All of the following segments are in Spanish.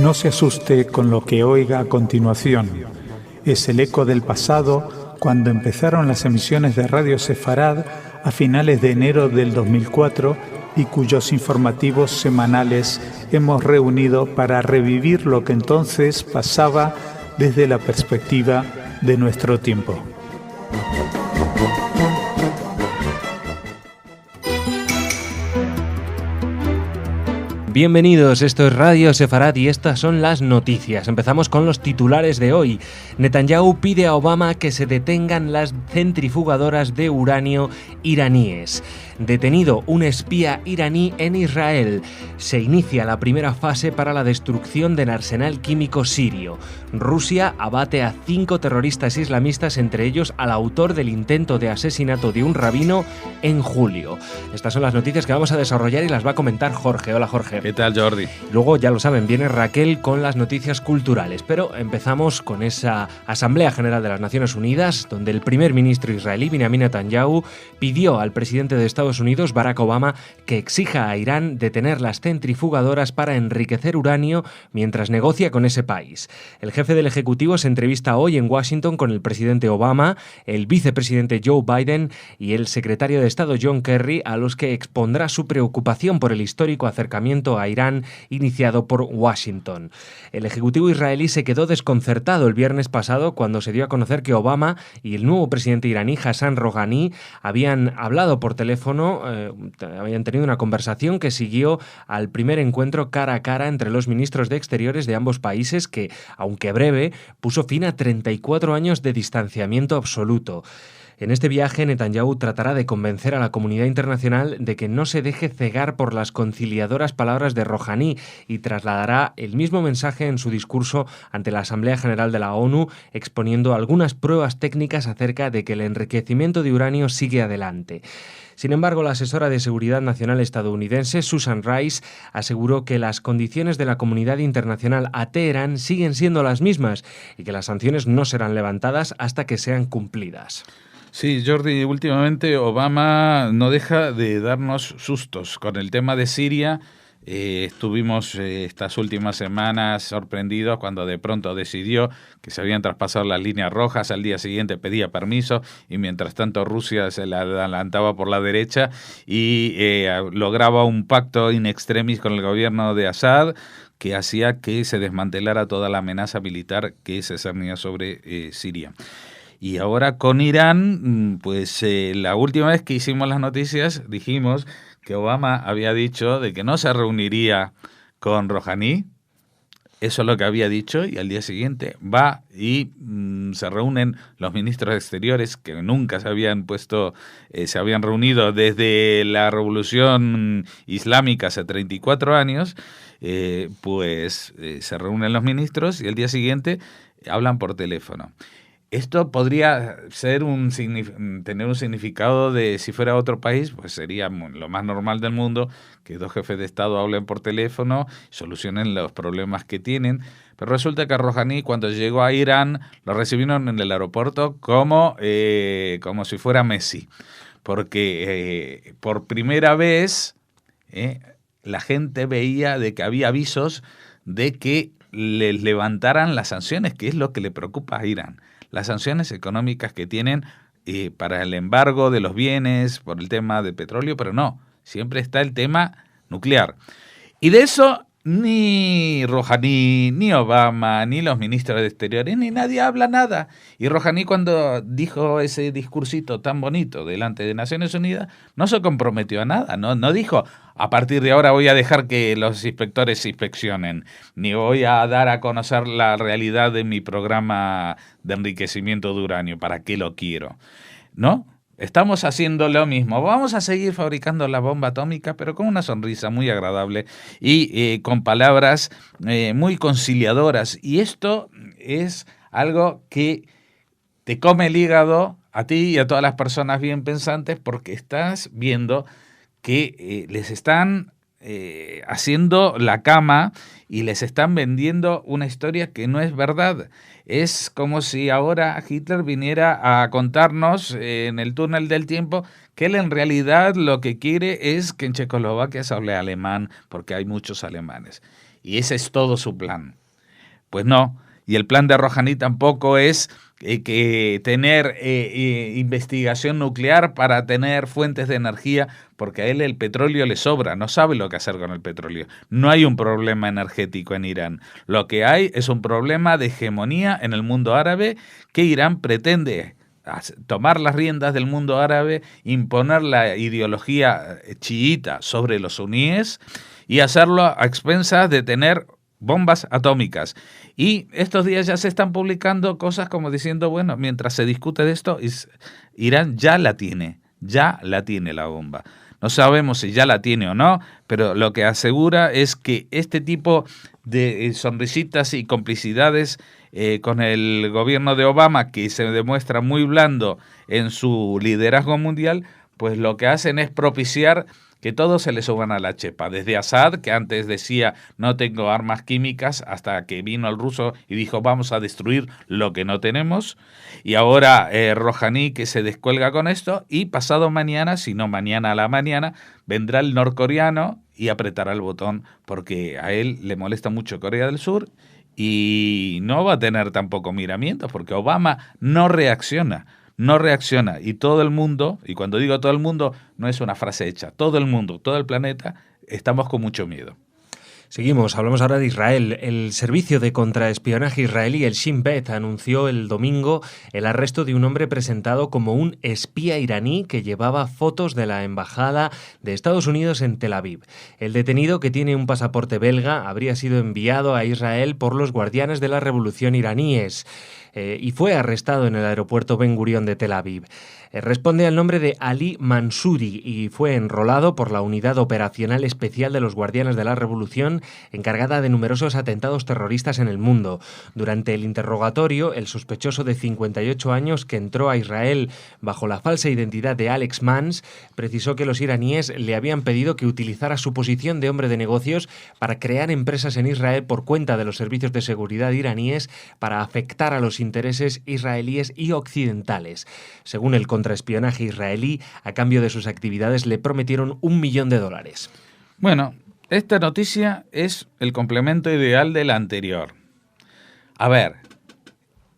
No se asuste con lo que oiga a continuación. Es el eco del pasado cuando empezaron las emisiones de Radio Sefarad a finales de enero del 2004 y cuyos informativos semanales hemos reunido para revivir lo que entonces pasaba desde la perspectiva de nuestro tiempo. Bienvenidos, esto es Radio Sefarad y estas son las noticias. Empezamos con los titulares de hoy. Netanyahu pide a Obama que se detengan las centrifugadoras de uranio iraníes. Detenido un espía iraní en Israel. Se inicia la primera fase para la destrucción del arsenal químico sirio. Rusia abate a 5 terroristas islamistas, entre ellos al autor del intento de asesinato de un rabino en julio. Estas son las noticias que vamos a desarrollar y las va a comentar Jorge. Hola, Jorge. ¿Qué tal, Jordi? Luego, ya lo saben, viene Raquel con las noticias culturales, pero empezamos con esa Asamblea General de las Naciones Unidas, donde el primer ministro israelí, Benjamin Netanyahu, pidió al presidente de Estados Unidos, Barack Obama, que exija a Irán detener las centrifugadoras para enriquecer uranio mientras negocia con ese país. El jefe del Ejecutivo se entrevista hoy en Washington con el presidente Obama, el vicepresidente Joe Biden y el secretario de Estado John Kerry, a los que expondrá su preocupación por el histórico acercamiento a Irán iniciado por Washington. El Ejecutivo israelí se quedó desconcertado el viernes pasado cuando se dio a conocer que Obama y el nuevo presidente iraní, Hassan Rouhani, habían hablado por teléfono, habían tenido una conversación que siguió al primer encuentro cara a cara entre los ministros de Exteriores de ambos países que, aunque breve, puso fin a 34 años de distanciamiento absoluto. En este viaje, Netanyahu tratará de convencer a la comunidad internacional de que no se deje cegar por las conciliadoras palabras de Rouhani y trasladará el mismo mensaje en su discurso ante la Asamblea General de la ONU, exponiendo algunas pruebas técnicas acerca de que el enriquecimiento de uranio sigue adelante. Sin embargo, la asesora de Seguridad Nacional estadounidense, Susan Rice, aseguró que las condiciones de la comunidad internacional a Teherán siguen siendo las mismas y que las sanciones no serán levantadas hasta que sean cumplidas. Sí, Jordi, últimamente Obama no deja de darnos sustos con el tema de Siria. Estuvimos estas últimas semanas sorprendidos cuando de pronto decidió que se habían traspasado las líneas rojas, al día siguiente pedía permiso y mientras tanto Rusia se la adelantaba por la derecha y lograba un pacto in extremis con el gobierno de Assad que hacía que se desmantelara toda la amenaza militar que se cernía sobre Siria. Y ahora con Irán, pues la última vez que hicimos las noticias dijimos que Obama había dicho de que no se reuniría con Rouhani, eso es lo que había dicho, y al día siguiente va y se reúnen los ministros exteriores que nunca se habían reunido desde la Revolución Islámica hace 34 años, se reúnen los ministros y al día siguiente hablan por teléfono. Esto podría ser tener un significado de, si fuera otro país, pues sería lo más normal del mundo que dos jefes de Estado hablen por teléfono y solucionen los problemas que tienen. Pero resulta que Rouhani, cuando llegó a Irán, lo recibieron en el aeropuerto como si fuera Messi. Porque por primera vez la gente veía de que había avisos de que les levantaran las sanciones, que es lo que le preocupa a Irán. Las sanciones económicas que tienen para el embargo de los bienes, por el tema del petróleo, pero no, siempre está el tema nuclear. Y de eso ni Rouhani, ni Obama, ni los ministros de Exteriores, ni nadie habla nada. Y Rouhani, cuando dijo ese discursito tan bonito delante de Naciones Unidas, no se comprometió a nada, no dijo a partir de ahora voy a dejar que los inspectores inspeccionen, ni voy a dar a conocer la realidad de mi programa de enriquecimiento de uranio, ¿para qué lo quiero? ¿No? Estamos haciendo lo mismo. Vamos a seguir fabricando la bomba atómica, pero con una sonrisa muy agradable y con palabras muy conciliadoras. Y esto es algo que te come el hígado a ti y a todas las personas bien pensantes porque estás viendo que les están haciendo la cama y les están vendiendo una historia que no es verdad. Es como si ahora Hitler viniera a contarnos en el túnel del tiempo que él en realidad lo que quiere es que en Checoslovaquia se hable alemán porque hay muchos alemanes. y ese es todo su plan. Pues no, y el plan de Rouhani tampoco es que tener investigación nuclear para tener fuentes de energía, porque a él el petróleo le sobra, no sabe lo que hacer con el petróleo. No hay un problema energético en Irán. Lo que hay es un problema de hegemonía en el mundo árabe que Irán pretende tomar las riendas del mundo árabe, imponer la ideología chiita sobre los suníes y hacerlo a expensas de tener bombas atómicas. Y estos días ya se están publicando cosas como diciendo, bueno, mientras se discute de esto, Irán ya la tiene la bomba. No sabemos si ya la tiene o no, pero lo que asegura es que este tipo de sonrisitas y complicidades con el gobierno de Obama, que se demuestra muy blando en su liderazgo mundial, pues lo que hacen es propiciar que todos se le suban a la chepa. Desde Assad, que antes decía no tengo armas químicas, hasta que vino el ruso y dijo vamos a destruir lo que no tenemos. Y ahora Rouhani, que se descuelga con esto, y pasado mañana, si no mañana a la mañana, vendrá el norcoreano y apretará el botón, porque a él le molesta mucho Corea del Sur y no va a tener tampoco miramientos, porque Obama no reacciona, y todo el mundo, y cuando digo todo el mundo no es una frase hecha, todo el mundo, todo el planeta, estamos con mucho miedo. Seguimos, hablamos ahora de Israel. El servicio de contraespionaje israelí, el Shin Bet, anunció el domingo el arresto de un hombre presentado como un espía iraní que llevaba fotos de la embajada de Estados Unidos en Tel Aviv. El detenido, que tiene un pasaporte belga, habría sido enviado a Israel por los guardianes de la revolución iraníes y fue arrestado en el aeropuerto Ben Gurion de Tel Aviv. Responde al nombre de Ali Mansouri y fue enrolado por la Unidad Operacional Especial de los Guardianes de la Revolución, encargada de numerosos atentados terroristas en el mundo. Durante el interrogatorio, el sospechoso de 58 años que entró a Israel bajo la falsa identidad de Alex Mans precisó que los iraníes le habían pedido que utilizara su posición de hombre de negocios para crear empresas en Israel por cuenta de los servicios de seguridad iraníes para afectar a los intereses israelíes y occidentales. Según el contraespionaje israelí, a cambio de sus actividades le prometieron $1 millón. Bueno, esta noticia es el complemento ideal de la anterior. A ver,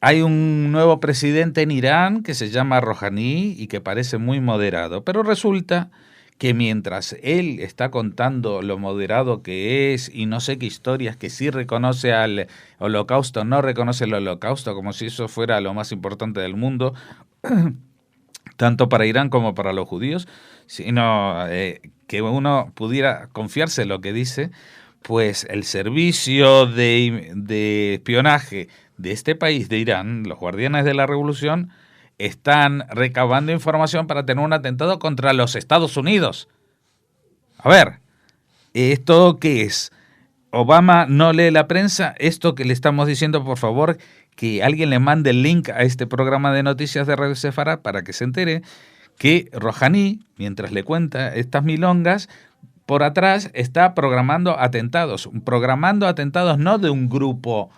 hay un nuevo presidente en Irán que se llama Rouhani y que parece muy moderado, pero resulta que mientras él está contando lo moderado que es y no sé qué historias, que sí reconoce al holocausto, no reconoce el holocausto, como si eso fuera lo más importante del mundo, tanto para Irán como para los judíos, sino que uno pudiera confiarse en lo que dice, pues el servicio de espionaje de este país, de Irán, los guardianes de la revolución, están recabando información para tener un atentado contra los Estados Unidos. A ver, ¿esto qué es? ¿Obama no lee la prensa? Esto que le estamos diciendo, por favor, que alguien le mande el link a este programa de noticias de Radio Sefarad para que se entere que Rouhani, mientras le cuenta estas milongas, por atrás está programando atentados no de un grupo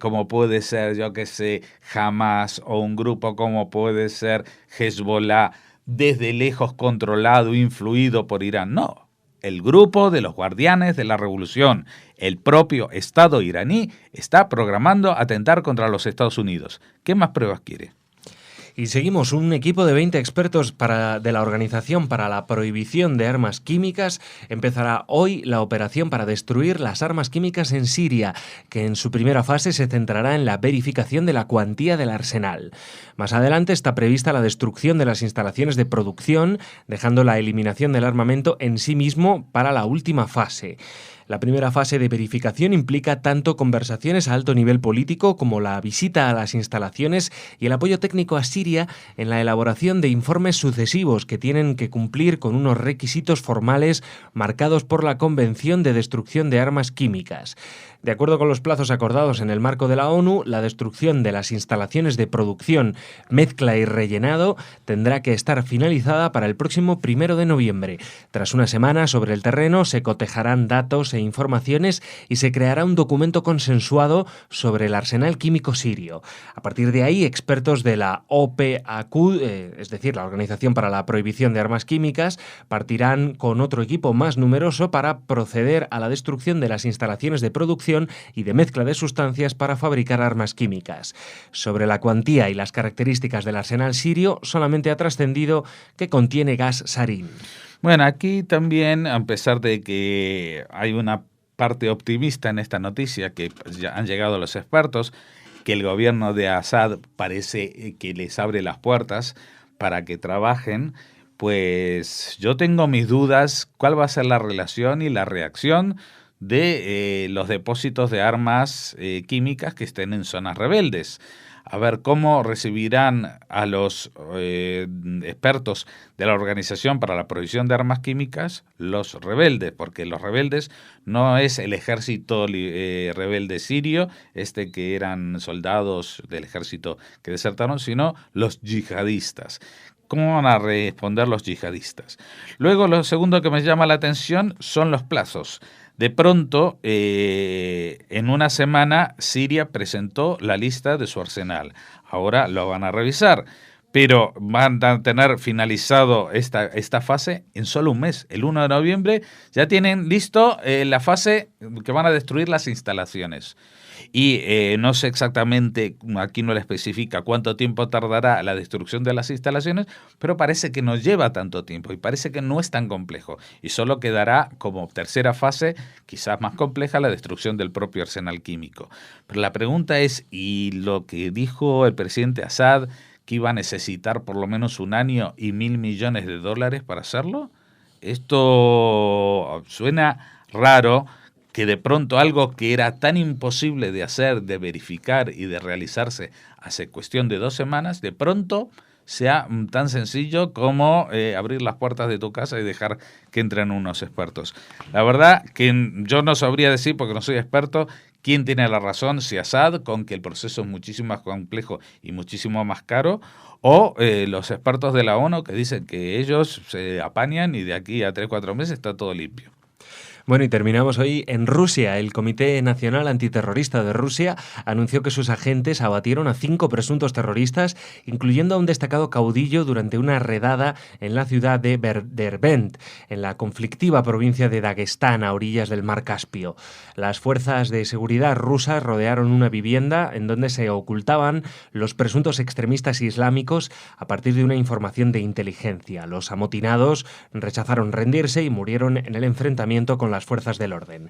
como puede ser, yo que sé, Hamas, o un grupo como puede ser Hezbollah, desde lejos controlado, influido por Irán. No, el grupo de los guardianes de la revolución, el propio Estado iraní, está programando atentar contra los Estados Unidos. ¿Qué más pruebas quiere? Y seguimos, un equipo de 20 expertos de la Organización para la Prohibición de Armas Químicas empezará hoy la operación para destruir las armas químicas en Siria, que en su primera fase se centrará en la verificación de la cuantía del arsenal. Más adelante está prevista la destrucción de las instalaciones de producción, dejando la eliminación del armamento en sí mismo para la última fase. La primera fase de verificación implica tanto conversaciones a alto nivel político como la visita a las instalaciones y el apoyo técnico a Siria en la elaboración de informes sucesivos que tienen que cumplir con unos requisitos formales marcados por la Convención de Destrucción de Armas Químicas. De acuerdo con los plazos acordados en el marco de la ONU, la destrucción de las instalaciones de producción, mezcla y rellenado tendrá que estar finalizada para el próximo 1 de noviembre. Tras una semana sobre el terreno, se cotejarán datos e informaciones y se creará un documento consensuado sobre el arsenal químico sirio. A partir de ahí, expertos de la OPAQ, es decir, la Organización para la Prohibición de Armas Químicas, partirán con otro equipo más numeroso para proceder a la destrucción de las instalaciones de producción y de mezcla de sustancias para fabricar armas químicas. Sobre la cuantía y las características del arsenal sirio, solamente ha trascendido que contiene gas sarín. Bueno, aquí también, a pesar de que hay una parte optimista en esta noticia, que ya han llegado los expertos, que el gobierno de Assad parece que les abre las puertas para que trabajen, pues yo tengo mis dudas cuál va a ser la relación y la reacción de los depósitos de armas químicas que estén en zonas rebeldes. A ver cómo recibirán a los expertos de la Organización para la Prohibición de Armas Químicas los rebeldes, porque los rebeldes no es el ejército rebelde sirio, que eran soldados del ejército que desertaron, sino los yihadistas. ¿Cómo van a responder los yihadistas? Luego, lo segundo que me llama la atención son los plazos. De pronto, en una semana, Siria presentó la lista de su arsenal. Ahora lo van a revisar, pero van a tener finalizado esta fase en solo un mes. El 1 de noviembre ya tienen listo la fase que van a destruir las instalaciones. Y no sé exactamente, aquí no le especifica cuánto tiempo tardará la destrucción de las instalaciones, pero parece que no lleva tanto tiempo y parece que no es tan complejo. Y solo quedará como tercera fase, quizás más compleja, la destrucción del propio arsenal químico. Pero la pregunta es, ¿y lo que dijo el presidente Assad, que iba a necesitar por lo menos 1 año y $1.000 millones para hacerlo? Esto suena raro, que de pronto algo que era tan imposible de hacer, de verificar y de realizarse hace cuestión de 2 semanas, de pronto sea tan sencillo como abrir las puertas de tu casa y dejar que entren unos expertos. La verdad que yo no sabría decir, porque no soy experto, quién tiene la razón, si Assad, con que el proceso es muchísimo más complejo y muchísimo más caro, o los expertos de la ONU que dicen que ellos se apañan y de aquí a 3-4 meses está todo limpio. Bueno, y terminamos hoy en Rusia. El Comité Nacional Antiterrorista de Rusia anunció que sus agentes abatieron a 5 presuntos terroristas, incluyendo a un destacado caudillo, durante una redada en la ciudad de Derbent, en la conflictiva provincia de Dagestán, a orillas del mar Caspio. Las fuerzas de seguridad rusas rodearon una vivienda en donde se ocultaban los presuntos extremistas islámicos a partir de una información de inteligencia. Los amotinados rechazaron rendirse y murieron en el enfrentamiento con las fuerzas del orden.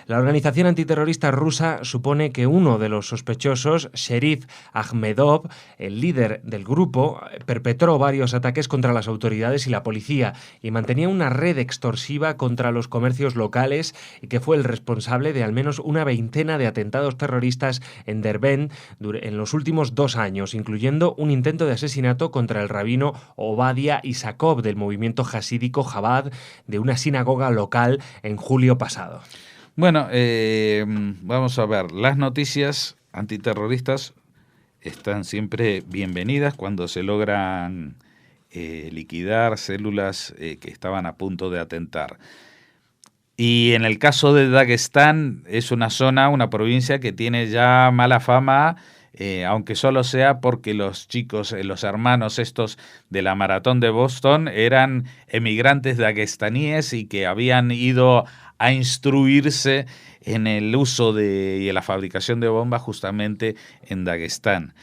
La organización antiterrorista rusa supone que uno de los sospechosos, Sherif Ahmedov, el líder del grupo, perpetró varios ataques contra las autoridades y la policía y mantenía una red extorsiva contra los comercios locales, y que fue el responsable de al menos una veintena de atentados terroristas en Derbent en los últimos 2 años, incluyendo un intento de asesinato contra el rabino Obadia Isakov del movimiento jasídico Chabad de una sinagoga local en julio pasado. Bueno, vamos a ver, las noticias antiterroristas están siempre bienvenidas cuando se logran liquidar células que estaban a punto de atentar. Y en el caso de Dagestán es una zona, una provincia que tiene ya mala fama, aunque solo sea porque los chicos, los hermanos estos de la maratón de Boston eran emigrantes dagestaníes y que habían ido a instruirse en el uso y en la fabricación de bombas justamente en Dagestán.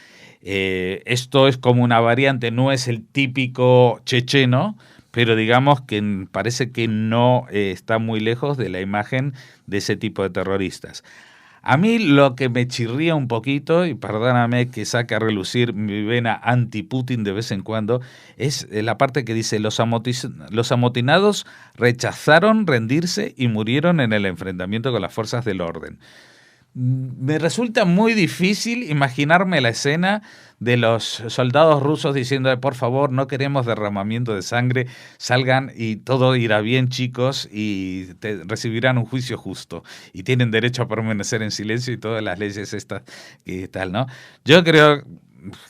Esto es como una variante, no es el típico checheno, pero digamos que parece que no está muy lejos de la imagen de ese tipo de terroristas. A mí lo que me chirría un poquito, y perdóname que saque a relucir mi vena anti-Putin de vez en cuando, es la parte que dice: los amotinados rechazaron rendirse y murieron en el enfrentamiento con las fuerzas del orden. Me resulta muy difícil imaginarme la escena de los soldados rusos diciendo, por favor, no queremos derramamiento de sangre, salgan y todo irá bien, chicos, y recibirán un juicio justo. Y tienen derecho a permanecer en silencio y todas las leyes estas y tal, ¿no? Yo creo...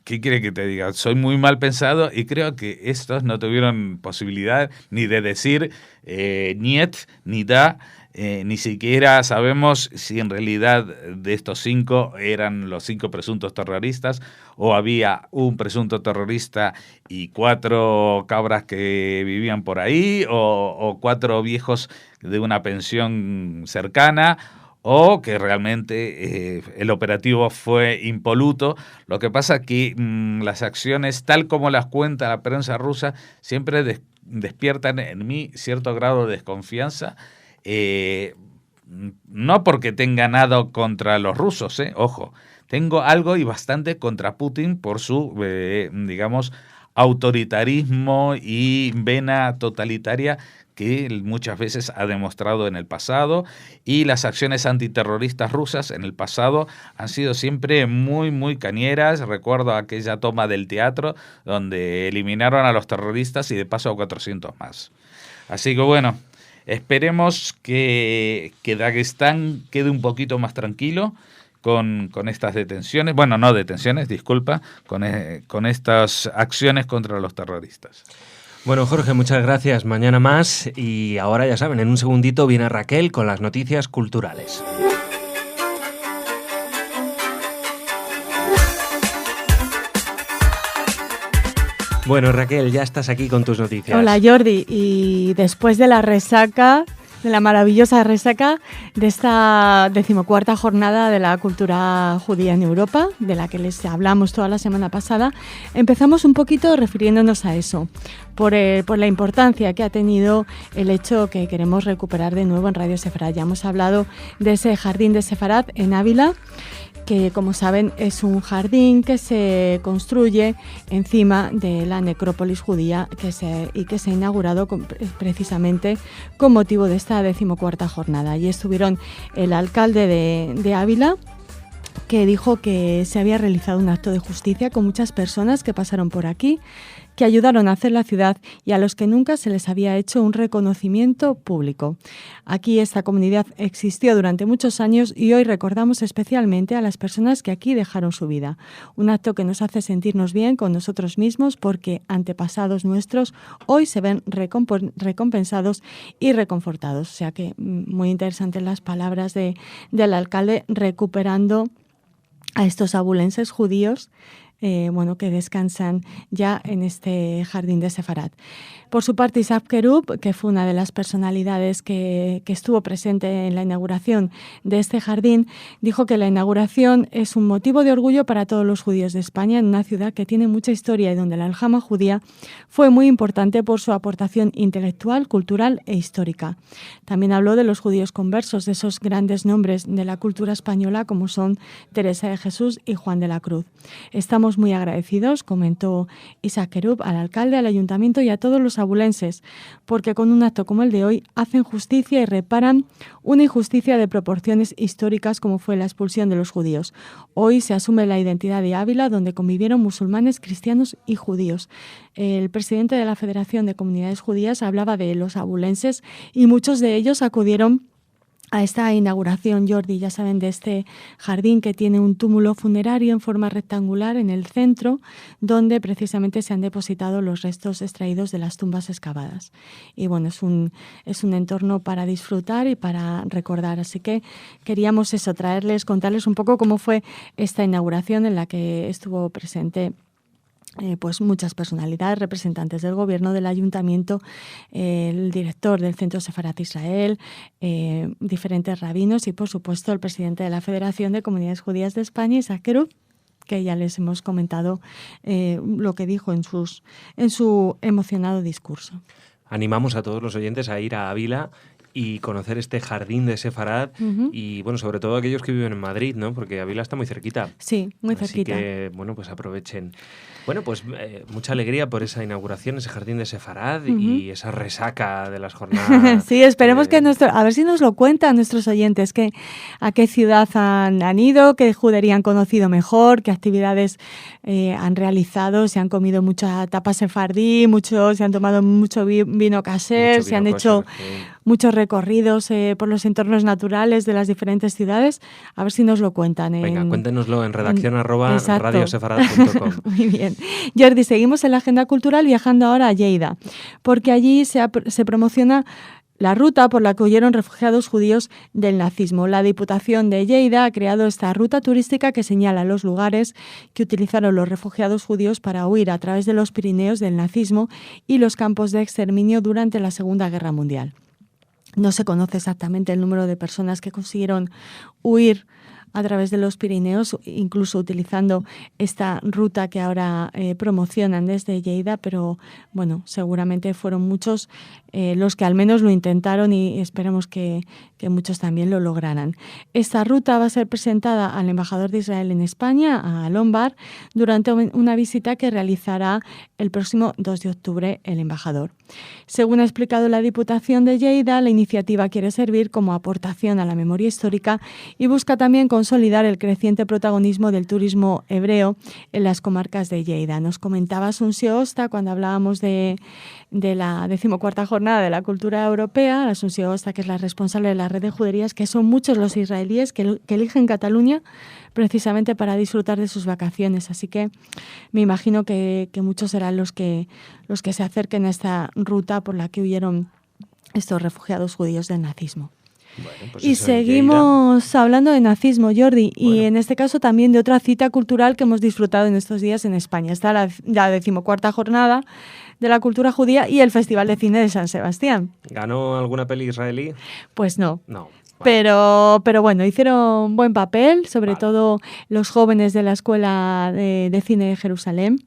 ¿Qué quiere que te diga? Soy muy mal pensado y creo que estos no tuvieron posibilidad ni de decir niet ni da. Ni siquiera sabemos si en realidad de estos 5 eran los 5 presuntos terroristas o había un presunto terrorista y 4 cabras que vivían por ahí o 4 viejos de una pensión cercana, o que realmente el operativo fue impoluto. Lo que pasa es que las acciones, tal como las cuenta la prensa rusa, siempre despiertan en mí cierto grado de desconfianza. No porque tenga nada contra los rusos, ojo, tengo algo y bastante contra Putin por su, digamos, autoritarismo y vena totalitaria que muchas veces ha demostrado en el pasado, y las acciones antiterroristas rusas en el pasado han sido siempre muy, muy cañeras. Recuerdo aquella toma del teatro donde eliminaron a los terroristas y de paso a 400 más. Así que bueno, esperemos que Daguestán quede un poquito más tranquilo con estas detenciones, bueno, no detenciones, disculpa, con estas acciones contra los terroristas. Bueno, Jorge, muchas gracias. Mañana más. Y ahora, ya saben, en un segundito viene Raquel con las noticias culturales. Bueno, Raquel, ya estás aquí con tus noticias. Hola, Jordi. Y después de la resaca, de la maravillosa resaca de esta 14ª jornada de la cultura judía en Europa, de la que les hablamos toda la semana pasada, empezamos un poquito refiriéndonos a eso, por la importancia que ha tenido el hecho que queremos recuperar de nuevo en Radio Sefarad. Ya hemos hablado de ese jardín de Sefarad en Ávila, que, como saben, es un jardín que se construye encima de la necrópolis judía que se ha inaugurado precisamente con motivo de esta 14ª jornada. Allí estuvieron el alcalde de Ávila, que dijo que se había realizado un acto de justicia con muchas personas que pasaron por aquí, que ayudaron a hacer la ciudad y a los que nunca se les había hecho un reconocimiento público. Aquí esta comunidad existió durante muchos años y hoy recordamos especialmente a las personas que aquí dejaron su vida. Un acto que nos hace sentirnos bien con nosotros mismos porque antepasados nuestros hoy se ven recompensados y reconfortados. O sea que muy interesantes las palabras del alcalde recuperando a estos abulenses judíos que descansan ya en este jardín de Sefarad. Por su parte, Isaac Kerub, que fue una de las personalidades que estuvo presente en la inauguración de este jardín, dijo que la inauguración es un motivo de orgullo para todos los judíos de España en una ciudad que tiene mucha historia y donde la aljama judía fue muy importante por su aportación intelectual, cultural e histórica. También habló de los judíos conversos, de esos grandes nombres de la cultura española como son Teresa de Jesús y Juan de la Cruz. Estamos muy agradecidos, comentó Isaac Kerub, al alcalde, al ayuntamiento y a todos los abulenses, porque con un acto como el de hoy hacen justicia y reparan una injusticia de proporciones históricas como fue la expulsión de los judíos. Hoy se asume la identidad de Ávila, donde convivieron musulmanes, cristianos y judíos. El presidente de la Federación de Comunidades Judías hablaba de los abulenses y muchos de ellos acudieron a esta inauguración, Jordi, ya saben, de este jardín que tiene un túmulo funerario en forma rectangular en el centro, donde precisamente se han depositado los restos extraídos de las tumbas excavadas. Y bueno, es un entorno para disfrutar y para recordar. Así que queríamos contarles un poco cómo fue esta inauguración en la que estuvo presente pues muchas personalidades, representantes del gobierno, del ayuntamiento, el director del Centro Sefarad Israel, diferentes rabinos y, por supuesto, el presidente de la Federación de Comunidades Judías de España, Isaac Kerub, que ya les hemos comentado lo que dijo en su emocionado discurso. Animamos a todos los oyentes a ir a Ávila y conocer este jardín de Sefarad y, bueno, sobre todo aquellos que viven en Madrid, ¿no? Porque Ávila está muy cerquita. Sí, muy cerquita. Así que, bueno, pues aprovechen. Bueno, pues mucha alegría por esa inauguración, ese jardín de Sefarad y esa resaca de las jornadas. Sí, esperemos que a ver si nos lo cuentan nuestros oyentes, a qué ciudad han ido, qué judería han conocido mejor, qué actividades han realizado, si han comido mucha tapa sefardí, se han tomado mucho vino caser, se han hecho muchos recorridos por los entornos naturales de las diferentes ciudades. A ver si nos lo cuentan. Venga, cuéntenoslo en redacción@radiosefarad.com. Muy bien. Jordi, seguimos en la agenda cultural viajando ahora a Lleida, porque allí se promociona la ruta por la que huyeron refugiados judíos del nazismo. La Diputación de Lleida ha creado esta ruta turística que señala los lugares que utilizaron los refugiados judíos para huir a través de los Pirineos del nazismo y los campos de exterminio durante la Segunda Guerra Mundial. No se conoce exactamente el número de personas que consiguieron huir a través de los Pirineos, incluso utilizando esta ruta que ahora promocionan desde Lleida, pero bueno, seguramente fueron muchos los que al menos lo intentaron y esperemos que muchos también lo lograran. Esta ruta va a ser presentada al embajador de Israel en España, a Lombard, durante una visita que realizará el próximo 2 de octubre el embajador. Según ha explicado la Diputación de Lleida, la iniciativa quiere servir como aportación a la memoria histórica y busca también consolidar el creciente protagonismo del turismo hebreo en las comarcas de Lleida. Nos comentaba Asunción Osta cuando hablábamos de la 14ª jornada de la cultura europea, Asunción Osta, que es la responsable de la red de juderías, que son muchos los israelíes que eligen Cataluña precisamente para disfrutar de sus vacaciones. Así que me imagino que muchos serán los que se acerquen a esta ruta por la que huyeron estos refugiados judíos del nazismo. Bueno, pues y seguimos hablando de nazismo, Jordi, bueno. Y en este caso también de otra cita cultural que hemos disfrutado en estos días en España. Está la 14ª jornada de la cultura judía y el Festival de Cine de San Sebastián. ¿Ganó alguna peli israelí? Pues no. No. Vale. Pero bueno, hicieron buen papel, sobre todo los jóvenes de la Escuela de Cine de Jerusalén.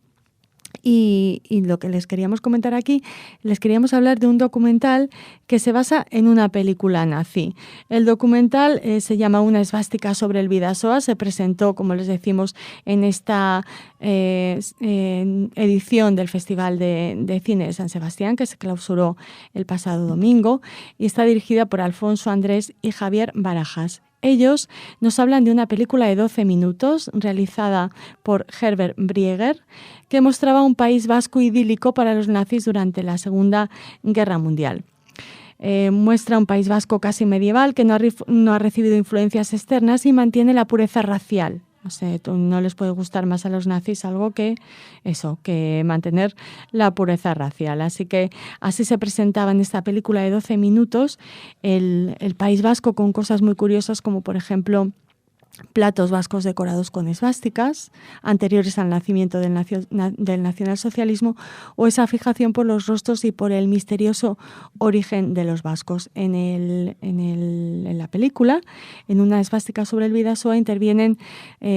Y lo que les queríamos comentar aquí, les queríamos hablar de un documental que se basa en una película nazi. El documental se llama Una esvástica sobre el Bidasoa. Se presentó, como les decimos, en esta edición del Festival de Cine de San Sebastián, que se clausuró el pasado domingo, y está dirigida por Alfonso Andrés y Javier Barajas. Ellos nos hablan de una película de 12 minutos realizada por Herbert Brieger que mostraba un País Vasco idílico para los nazis durante la Segunda Guerra Mundial. Muestra un País Vasco casi medieval que no ha recibido influencias externas y mantiene la pureza racial. O sea, no les puede gustar más a los nazis algo que mantener la pureza racial. Así que así se presentaba en esta película de 12 minutos el País Vasco con cosas muy curiosas como, por ejemplo, platos vascos decorados con esvásticas anteriores al nacimiento del nacionalsocialismo o esa fijación por los rostros y por el misterioso origen de los vascos. En la película, en una esvástica sobre el Bidasoa, intervienen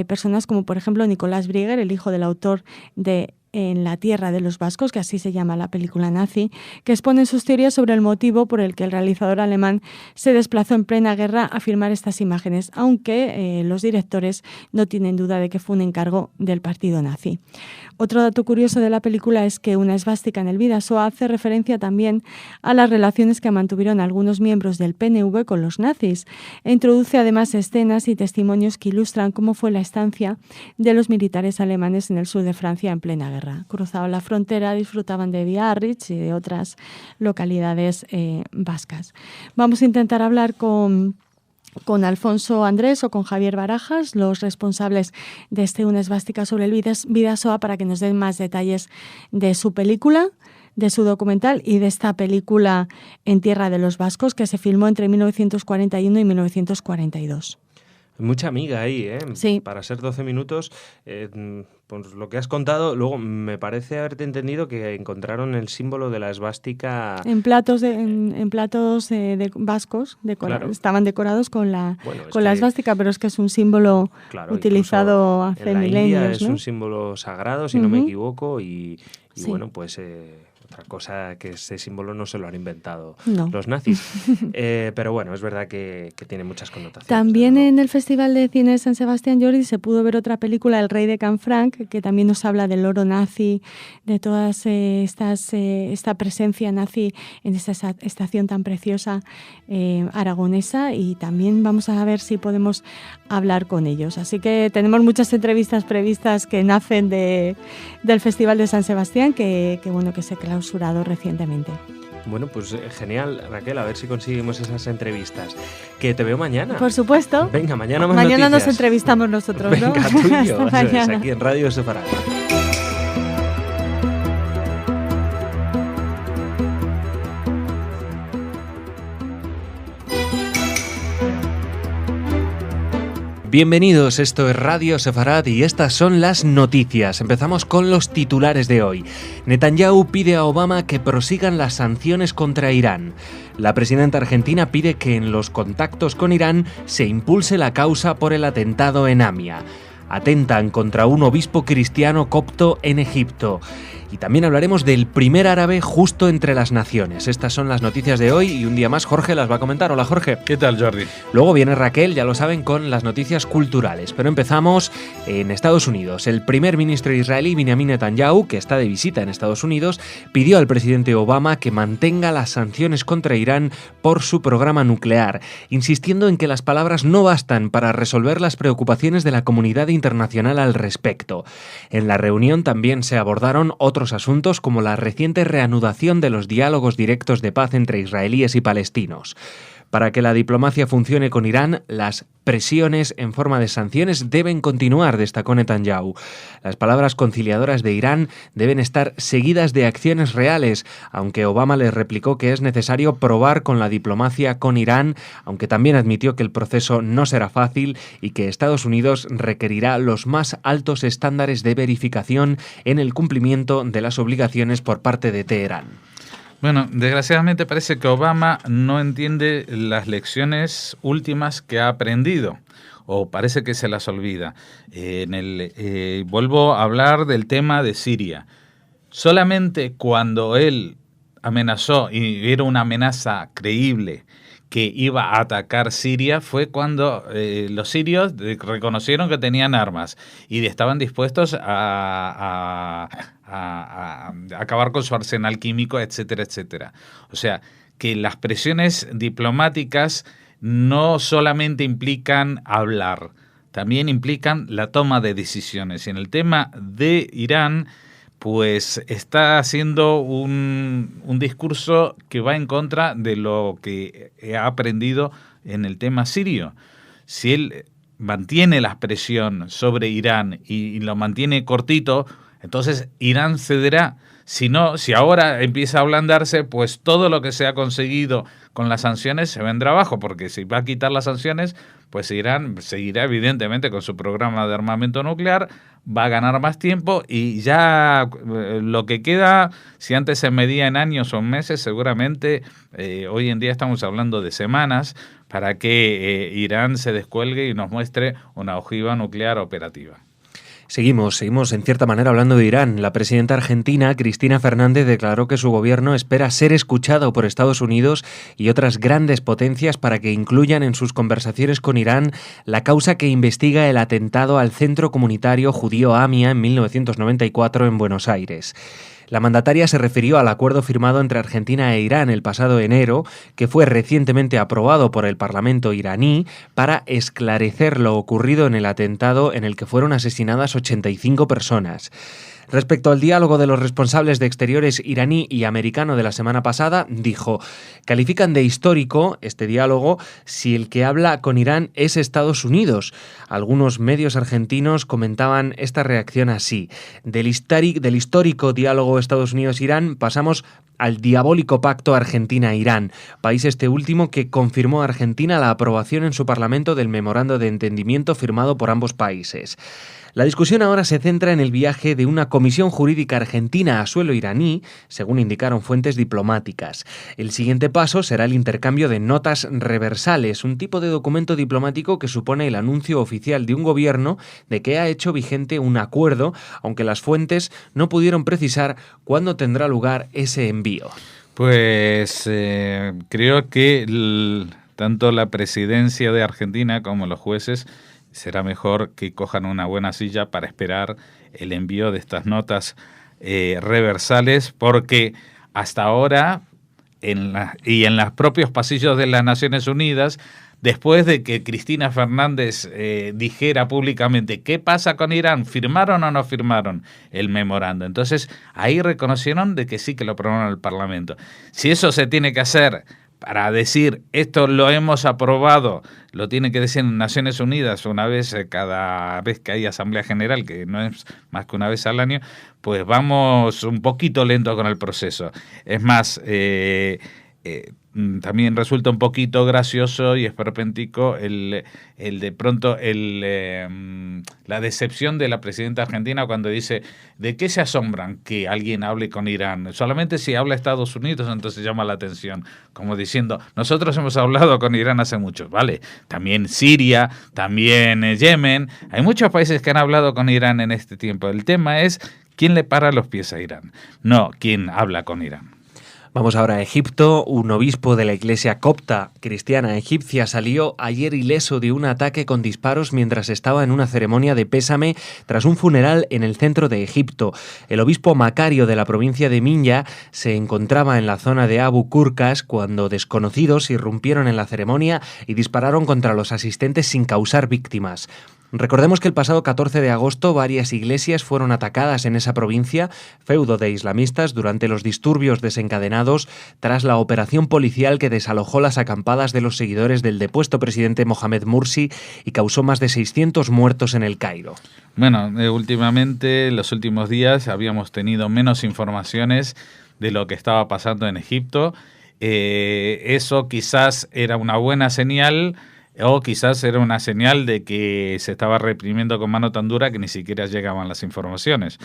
personas como, por ejemplo, Nicolás Brieger, el hijo del autor de En la tierra de los vascos, que así se llama la película nazi, que exponen sus teorías sobre el motivo por el que el realizador alemán se desplazó en plena guerra a filmar estas imágenes, aunque los directores no tienen duda de que fue un encargo del partido nazi. Otro dato curioso de la película es que una esvástica en el Bidasoa hace referencia también a las relaciones que mantuvieron algunos miembros del PNV con los nazis e introduce además escenas y testimonios que ilustran cómo fue la estancia de los militares alemanes en el sur de Francia en plena guerra. Cruzaban la frontera, disfrutaban de Biarritz y de otras localidades vascas. Vamos a intentar hablar con Alfonso Andrés o con Javier Barajas, los responsables de Una esvástica sobre el Bidasoa, para que nos den más detalles de su película, de su documental y de esta película En tierra de los vascos que se filmó entre 1941 y 1942. Mucha amiga ahí, ¿eh? Sí. Para ser 12 minutos, pues lo que has contado, luego me parece haberte entendido que encontraron el símbolo de la esvástica en platos vascos, claro. Estaban decorados con la esvástica, pero es que es un símbolo utilizado hace en la milenios. India es un símbolo sagrado, si no me equivoco, y sí. bueno, pues Otra cosa que ese símbolo no se lo han inventado No. los nazis. Pero bueno, es verdad que tiene muchas connotaciones. También en el Festival de Cine de San Sebastián, Jordi, se pudo ver otra película, El Rey de Canfranc, que también nos habla del oro nazi, de todas esta presencia nazi en esta estación tan preciosa aragonesa, y también vamos a ver si podemos hablar con ellos. Así que tenemos muchas entrevistas previstas que nacen del Festival de San Sebastián, que se ha clausurado recientemente. Bueno, pues genial, Raquel, a ver si conseguimos esas entrevistas. Que te veo mañana. Por supuesto. Venga, mañana más Mañana noticias. nos entrevistamos nosotros, ¿no? Venga, tú y yo, Hasta mañana. aquí en Radio Sefarad. Bienvenidos, esto es Radio Sefarad y estas son las noticias. Empezamos con los titulares de hoy. Netanyahu pide a Obama que prosigan las sanciones contra Irán. La presidenta argentina pide que en los contactos con Irán se impulse la causa por el atentado en Amia. Atentan contra un obispo cristiano copto en Egipto. Y también hablaremos del primer árabe justo entre las naciones. Estas son las noticias de hoy y un día más Jorge las va a comentar. Hola, Jorge. ¿Qué tal, Jordi? Luego viene Raquel, ya lo saben, con las noticias culturales. Pero empezamos en Estados Unidos. El primer ministro israelí, Benjamin Netanyahu, que está de visita en Estados Unidos, pidió al presidente Obama que mantenga las sanciones contra Irán por su programa nuclear, insistiendo en que las palabras no bastan para resolver las preocupaciones de la comunidad internacional al respecto. En la reunión también se abordaron otros asuntos como la reciente reanudación de los diálogos directos de paz entre israelíes y palestinos. Para que la diplomacia funcione con Irán, las presiones en forma de sanciones deben continuar, destacó Netanyahu. Las palabras conciliadoras de Irán deben estar seguidas de acciones reales, aunque Obama les replicó que es necesario probar con la diplomacia con Irán, aunque también admitió que el proceso no será fácil y que Estados Unidos requerirá los más altos estándares de verificación en el cumplimiento de las obligaciones por parte de Teherán. Bueno, desgraciadamente parece que Obama no entiende las lecciones últimas que ha aprendido, o parece que se las olvida. Vuelvo a hablar del tema de Siria. Solamente cuando él amenazó, y era una amenaza creíble, que iba a atacar Siria, fue cuando los sirios reconocieron que tenían armas y estaban dispuestos a acabar con su arsenal químico, etcétera, etcétera. O sea, que las presiones diplomáticas no solamente implican hablar, también implican la toma de decisiones. Y en el tema de Irán, pues está haciendo un discurso que va en contra de lo que ha aprendido en el tema sirio. Si él mantiene la presión sobre Irán y lo mantiene cortito, entonces Irán cederá. Si no, si ahora empieza a ablandarse, pues todo lo que se ha conseguido con las sanciones se vendrá abajo, porque si va a quitar las sanciones, pues Irán seguirá evidentemente con su programa de armamento nuclear, va a ganar más tiempo y ya lo que queda, si antes se medía en años o en meses, seguramente hoy en día estamos hablando de semanas para que Irán se descuelgue y nos muestre una ojiva nuclear operativa. Seguimos en cierta manera hablando de Irán. La presidenta argentina, Cristina Fernández, declaró que su gobierno espera ser escuchado por Estados Unidos y otras grandes potencias para que incluyan en sus conversaciones con Irán la causa que investiga el atentado al centro comunitario judío Amia en 1994 en Buenos Aires. La mandataria se refirió al acuerdo firmado entre Argentina e Irán el pasado enero, que fue recientemente aprobado por el Parlamento iraní para esclarecer lo ocurrido en el atentado en el que fueron asesinadas 85 personas. Respecto al diálogo de los responsables de exteriores iraní y americano de la semana pasada, dijo: califican de histórico este diálogo si el que habla con Irán es Estados Unidos. Algunos medios argentinos comentaban esta reacción así: del histórico diálogo Estados Unidos-Irán pasamos al diabólico pacto Argentina-Irán, país este último que confirmó a Argentina la aprobación en su Parlamento del memorando de entendimiento firmado por ambos países. La discusión ahora se centra en el viaje de una comisión jurídica argentina a suelo iraní, según indicaron fuentes diplomáticas. El siguiente paso será el intercambio de notas reversales, un tipo de documento diplomático que supone el anuncio oficial de un gobierno de que ha hecho vigente un acuerdo, aunque las fuentes no pudieron precisar cuándo tendrá lugar ese envío. Pues creo que tanto la presidencia de Argentina como los jueces será mejor que cojan una buena silla para esperar el envío de estas notas reversales, porque hasta ahora, en los propios pasillos de las Naciones Unidas, después de que Cristina Fernández dijera públicamente qué pasa con Irán, ¿firmaron o no firmaron el memorando? Entonces ahí reconocieron de que sí, que lo aprobaron el Parlamento. Si eso se tiene que hacer para decir esto lo hemos aprobado, lo tiene que decir en Naciones Unidas cada vez que hay Asamblea General, que no es más que una vez al año, pues vamos un poquito lento con el proceso. Es más, también resulta un poquito gracioso y esperpéntico la decepción de la presidenta argentina cuando dice: ¿de qué se asombran que alguien hable con Irán? Solamente si habla Estados Unidos entonces llama la atención, como diciendo, nosotros hemos hablado con Irán hace mucho, ¿vale? También Siria, también Yemen, hay muchos países que han hablado con Irán en este tiempo. El tema es quién le para los pies a Irán, no quién habla con Irán. Vamos ahora a Egipto. Un obispo de la iglesia copta cristiana egipcia salió ayer ileso de un ataque con disparos mientras estaba en una ceremonia de pésame tras un funeral en el centro de Egipto. El obispo Macario de la provincia de Minya se encontraba en la zona de Abu Qurqas cuando desconocidos irrumpieron en la ceremonia y dispararon contra los asistentes sin causar víctimas. Recordemos que el pasado 14 de agosto varias iglesias fueron atacadas en esa provincia, feudo de islamistas, durante los disturbios desencadenados tras la operación policial que desalojó las acampadas de los seguidores del depuesto presidente Mohamed Morsi y causó más de 600 muertos en el Cairo. Bueno, últimamente, en los últimos días, habíamos tenido menos informaciones de lo que estaba pasando en Egipto. Eso quizás era una buena señal, o quizás era una señal de que se estaba reprimiendo con mano tan dura que ni siquiera llegaban las informaciones.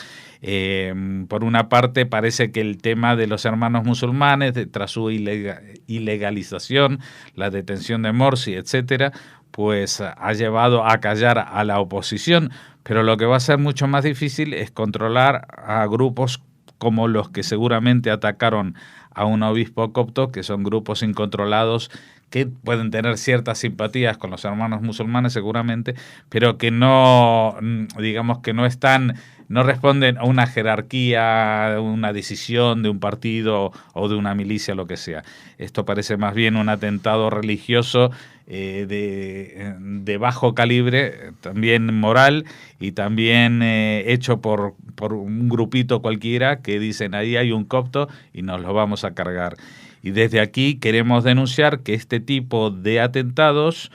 Por una parte, parece que el tema de los hermanos musulmanes, tras su ilegalización, la detención de Morsi, etcétera, pues ha llevado a callar a la oposición. Pero lo que va a ser mucho más difícil es controlar a grupos como los que seguramente atacaron a un obispo copto, que son grupos incontrolados que pueden tener ciertas simpatías con los hermanos musulmanes seguramente, pero que no, digamos que no responden a una jerarquía, una decisión de un partido o de una milicia, lo que sea. Esto parece más bien un atentado religioso de bajo calibre, también moral, y también hecho por un grupito cualquiera que dicen ahí hay un copto y nos lo vamos a cargar. Y desde aquí queremos denunciar que este tipo de atentados,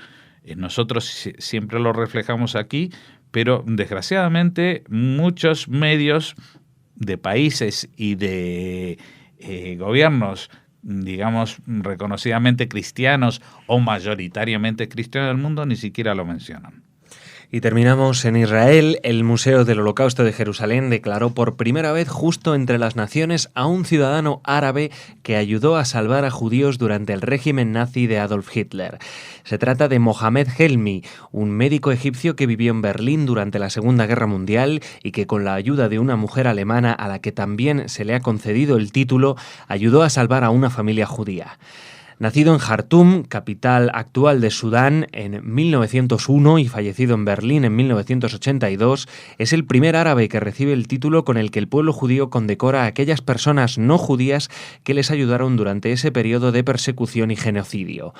nosotros siempre lo reflejamos aquí, pero desgraciadamente muchos medios de países y de gobiernos, digamos, reconocidamente cristianos o mayoritariamente cristianos del mundo, ni siquiera lo mencionan. Y terminamos en Israel. El Museo del Holocausto de Jerusalén declaró por primera vez justo entre las naciones a un ciudadano árabe que ayudó a salvar a judíos durante el régimen nazi de Adolf Hitler. Se trata de Mohamed Helmi, un médico egipcio que vivió en Berlín durante la Segunda Guerra Mundial y que, con la ayuda de una mujer alemana a la que también se le ha concedido el título, ayudó a salvar a una familia judía. Nacido en Jartum, capital actual de Sudán, en 1901 y fallecido en Berlín en 1982, es el primer árabe que recibe el título con el que el pueblo judío condecora a aquellas personas no judías que les ayudaron durante ese periodo de persecución y genocidio.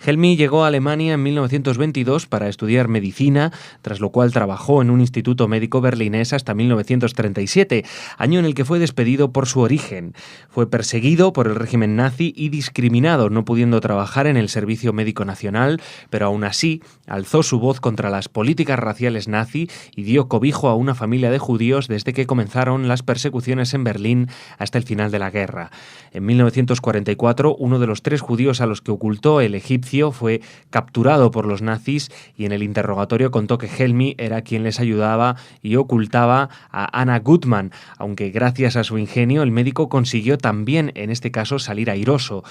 Helmy llegó a Alemania en 1922 para estudiar medicina, tras lo cual trabajó en un instituto médico berlinés hasta 1937, año en el que fue despedido por su origen. Fue perseguido por el régimen nazi y discriminado, no pudiendo trabajar en el Servicio Médico Nacional, pero aún así alzó su voz contra las políticas raciales nazi y dio cobijo a una familia de judíos desde que comenzaron las persecuciones en Berlín hasta el final de la guerra. En 1944, uno de los 3 judíos a los que ocultó el egipcio fue capturado por los nazis y en el interrogatorio contó que Helmy era quien les ayudaba y ocultaba a Anna Gutmann, aunque gracias a su ingenio el médico consiguió también en este caso salir airoso.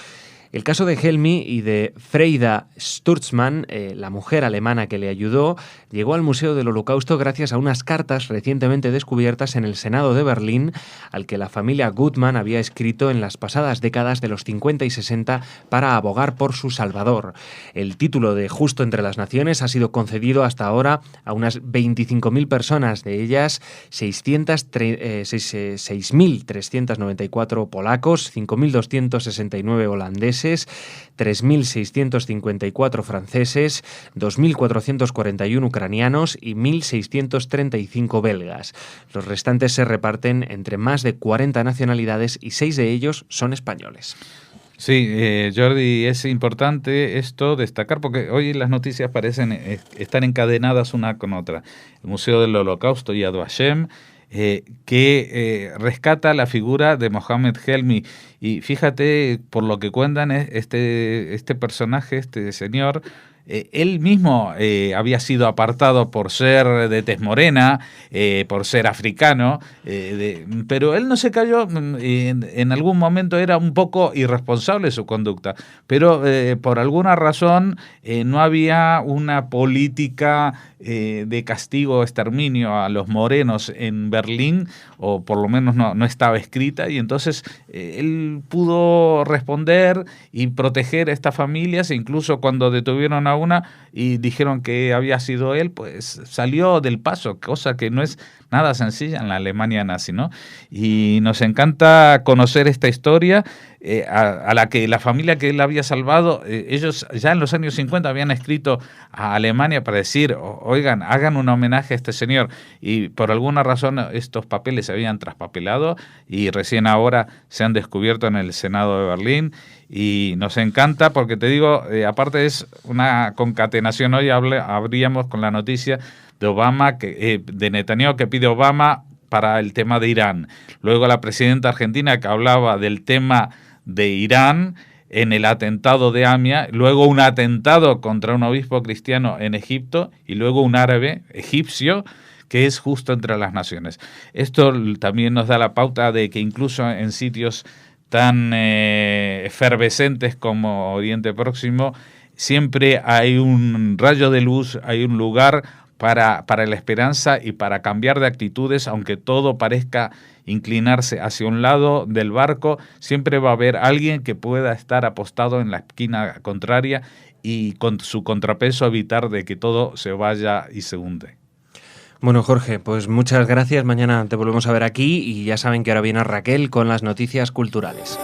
El caso de Helmy y de Freida Sturzmann, la mujer alemana que le ayudó, llegó al Museo del Holocausto gracias a unas cartas recientemente descubiertas en el Senado de Berlín, al que la familia Gutmann había escrito en las pasadas décadas de los 50 y 60 para abogar por su salvador. El título de Justo entre las Naciones ha sido concedido hasta ahora a unas 25.000 personas, de ellas 6.394 polacos, 5.269 holandeses, 3.654 franceses, 2.441 ucranianos y 1.635 belgas. Los restantes se reparten entre más de 40 nacionalidades y 6 de ellos son españoles. Sí, Jordi, es importante esto destacar porque hoy las noticias parecen estar encadenadas una con otra. El Museo del Holocausto Yad Vashem, que rescata la figura de Mohamed Helmy. Y fíjate, por lo que cuentan, este personaje, este señor, él mismo había sido apartado por ser de tez morena, por ser africano, pero él no se cayó. En algún momento era un poco irresponsable su conducta, pero por alguna razón no había una política de castigo o exterminio a los morenos en Berlín, o por lo menos no estaba escrita, y entonces él pudo responder y proteger a estas familias, e incluso cuando detuvieron a una y dijeron que había sido él, pues salió del paso, cosa que no es nada sencilla en la Alemania nazi, ¿no? Y nos encanta conocer esta historia a la que la familia que él había salvado, ellos ya en los años 50 habían escrito a Alemania para decir, oigan, hagan un homenaje a este señor, y por alguna razón estos papeles se habían traspapelado y recién ahora se han descubierto en el Senado de Berlín. Y nos encanta porque, te digo, aparte es una concatenación. Hoy abríamos con la noticia de Obama, de Netanyahu, que pide Obama para el tema de Irán. Luego la presidenta argentina que hablaba del tema de Irán en el atentado de Amia, luego un atentado contra un obispo cristiano en Egipto y luego un árabe egipcio que es justo entre las naciones. Esto también nos da la pauta de que incluso en sitios tan efervescentes como Oriente Próximo, siempre hay un rayo de luz, hay un lugar para la esperanza y para cambiar de actitudes, aunque todo parezca inclinarse hacia un lado del barco, siempre va a haber alguien que pueda estar apostado en la esquina contraria y con su contrapeso evitar de que todo se vaya y se hunde. Bueno, Jorge, pues muchas gracias. Mañana te volvemos a ver aquí y ya saben que ahora viene Raquel con las noticias culturales.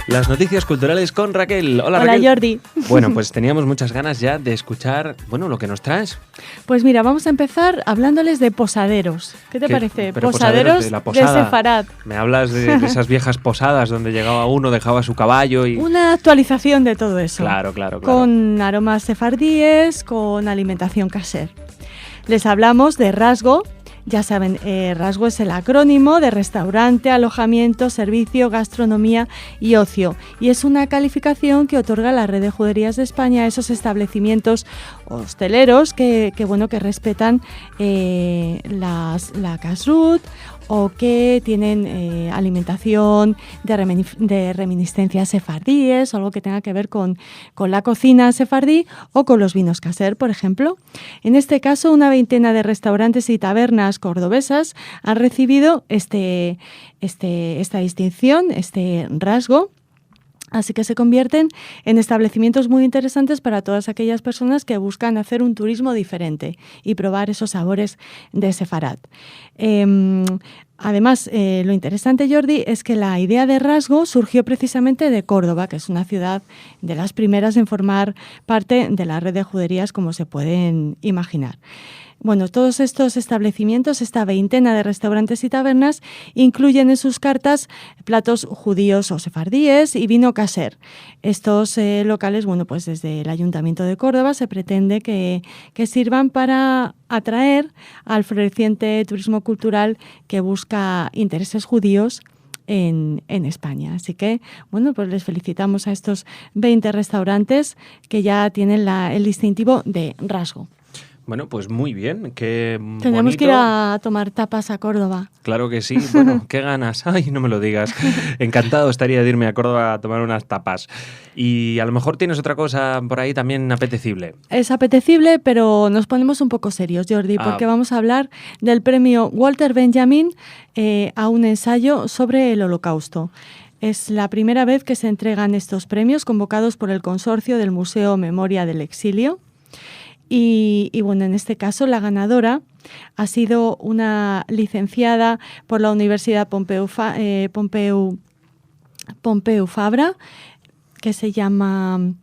Las noticias culturales con Raquel. Hola, Raquel. Hola, Jordi. Bueno, pues teníamos muchas ganas ya de escuchar, lo que nos traes. Pues mira, vamos a empezar hablándoles de posaderos. ¿Qué te parece? Pero Posaderos de Sefarad. Me hablas de esas viejas posadas donde llegaba uno, dejaba su caballo y... Una actualización de todo eso. Claro. Con aromas sefardíes, con alimentación caser. Les hablamos de Rasgo. Ya saben, Rasgo es el acrónimo de restaurante, alojamiento, servicio, gastronomía y ocio. Y es una calificación que otorga la Red de Juderías de España a esos establecimientos hosteleros que respetan la kashrut o que tienen alimentación de reminiscencias sefardíes o algo que tenga que ver con la cocina sefardí o con los vinos caser, por ejemplo. En este caso, una veintena de restaurantes y tabernas cordobesas han recibido esta distinción, este rasgo, Así que se convierten en establecimientos muy interesantes para todas aquellas personas que buscan hacer un turismo diferente y probar esos sabores de Sefarad. Además, lo interesante, Jordi, es que la idea de rasgo surgió precisamente de Córdoba, que es una ciudad de las primeras en formar parte de la red de juderías, como se pueden imaginar. Bueno, todos estos establecimientos, esta veintena de restaurantes y tabernas, incluyen en sus cartas platos judíos o sefardíes y vino caser. Estos locales, bueno, pues desde el Ayuntamiento de Córdoba se pretende que sirvan para atraer al floreciente turismo cultural que busca intereses judíos en España. Así que, bueno, pues les felicitamos a estos 20 restaurantes que ya tienen el distintivo de rasgo. Bueno, pues muy bien, qué Tenemos bonito. que ir a tomar tapas a Córdoba. Claro que sí, bueno, qué ganas. Ay, no me lo digas. Encantado estaría de irme a Córdoba a tomar unas tapas. Y a lo mejor tienes otra cosa por ahí también apetecible. Es apetecible, pero nos ponemos un poco serios, Jordi, porque vamos a hablar del premio Walter Benjamin a un ensayo sobre el Holocausto. Es la primera vez que se entregan estos premios convocados por el consorcio del Museo Memoria del Exilio. Y bueno, en este caso la ganadora ha sido una licenciada por la Universidad Pompeu Fabra, que se llama,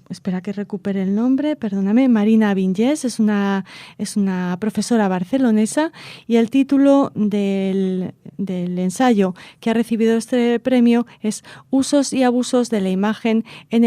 espera que recupere el nombre, perdóname, Marina Vinyes, es una profesora barcelonesa, y el título del ensayo que ha recibido este premio es Usos y abusos de la imagen en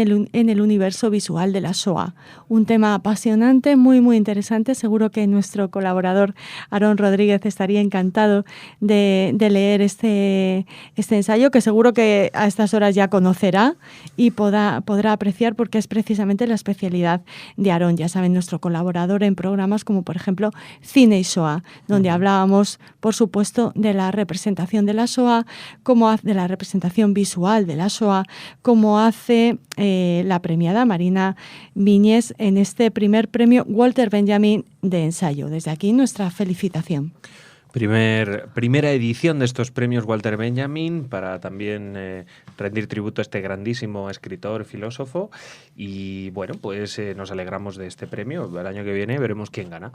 el universo visual de la Shoah. Un tema apasionante, muy muy interesante. Seguro que nuestro colaborador Aarón Rodríguez estaría encantado de leer este ensayo, que seguro que a estas horas ya conocerá y podrá apreciar, porque es precisamente la especialidad de Aarón. Ya saben, nuestro colaborador en programas como por ejemplo Cine y Shoah, donde hablábamos, por supuesto, de la representación de la Shoah, de la representación visual de la Shoah, como hace la premiada Marina Vinyes en este primer premio Walter Benjamin de ensayo. Desde aquí nuestra felicitación. Primera edición de estos premios Walter Benjamin, para también rendir tributo a este grandísimo escritor, filósofo, y bueno, pues nos alegramos de este premio. El año que viene veremos quién gana.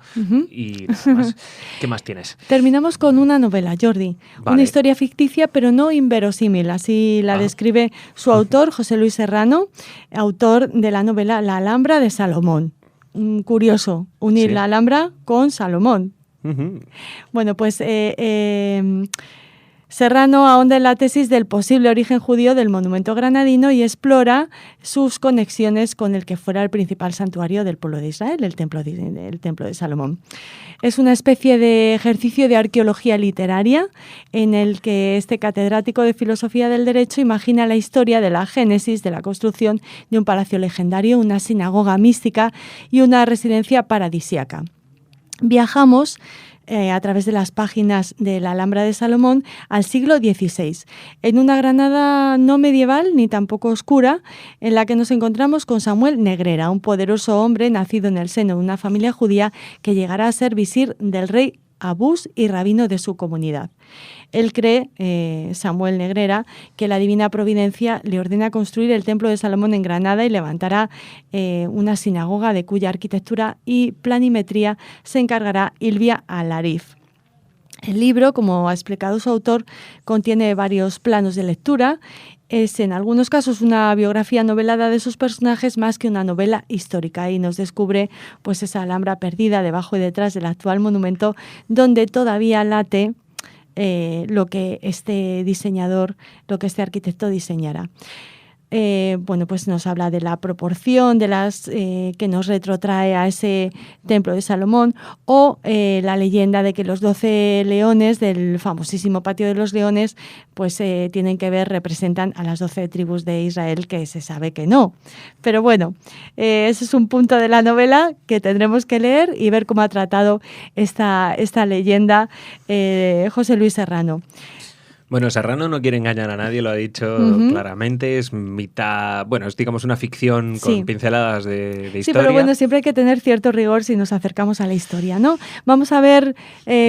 Y nada más. ¿Qué más tienes? Terminamos con una novela, Jordi. Vale. Una historia ficticia, pero no inverosímil. Así la describe su autor, José Luis Serrano, autor de la novela La Alhambra de Salomón. Curioso, unir la Alhambra con Salomón. Bueno, pues Serrano ahonda en la tesis del posible origen judío del monumento granadino y explora sus conexiones con el que fuera el principal santuario del pueblo de Israel, el templo de Salomón. Es una especie de ejercicio de arqueología literaria en el que este catedrático de filosofía del derecho imagina la historia de la génesis de la construcción de un palacio legendario, una sinagoga mística y una residencia paradisíaca. Viajamos a través de las páginas de la Alhambra de Salomón al siglo XVI, en una Granada no medieval ni tampoco oscura, en la que nos encontramos con Samuel Negrera, un poderoso hombre nacido en el seno de una familia judía que llegará a ser visir del rey Abús y rabino de su comunidad. Él cree, Samuel Negrera, que la divina providencia le ordena construir el templo de Salomón en Granada y levantará una sinagoga de cuya arquitectura y planimetría se encargará Ilvia Al-Arif. El libro, como ha explicado su autor, contiene varios planos de lectura. Es en algunos casos una biografía novelada de sus personajes más que una novela histórica, y nos descubre pues esa Alhambra perdida debajo y detrás del actual monumento, donde todavía late lo que este diseñador, lo que este arquitecto diseñara. Bueno, pues nos habla de la proporción de las que nos retrotrae a ese templo de Salomón, o la leyenda de que los 12 leones del famosísimo Patio de los Leones pues tienen que ver, representan a las 12 tribus de Israel, que se sabe que no. Pero bueno, ese es un punto de la novela que tendremos que leer y ver cómo ha tratado esta leyenda José Luis Serrano. Bueno, Serrano no quiere engañar a nadie, lo ha dicho claramente, es mitad, bueno, es digamos una ficción con pinceladas de historia. Sí, pero bueno, siempre hay que tener cierto rigor si nos acercamos a la historia, ¿no? Vamos a ver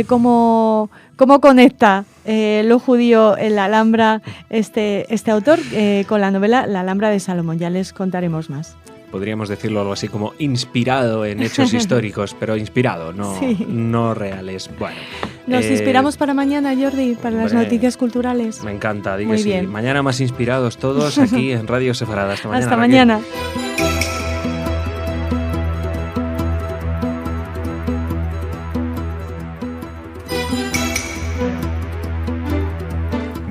cómo conecta lo judío en la Alhambra este autor con la novela La Alhambra de Salomón, ya les contaremos más. Podríamos decirlo algo así como inspirado en hechos históricos, pero inspirado, no reales. Bueno, nos inspiramos para mañana, Jordi, para las noticias culturales. Me encanta, digo que sí. Mañana más inspirados todos aquí en Radio Sefarad. Hasta mañana. Hasta mañana.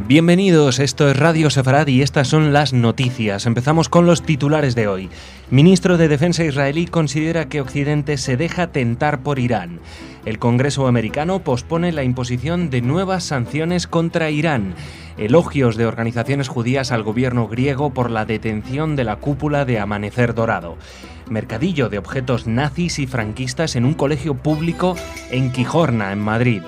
Bienvenidos, esto es Radio Sefarad y estas son las noticias. Empezamos con los titulares de hoy. Ministro de Defensa israelí considera que Occidente se deja tentar por Irán. El Congreso americano pospone la imposición de nuevas sanciones contra Irán. Elogios de organizaciones judías al gobierno griego por la detención de la cúpula de Amanecer Dorado. Mercadillo de objetos nazis y franquistas en un colegio público en Quijorna, en Madrid.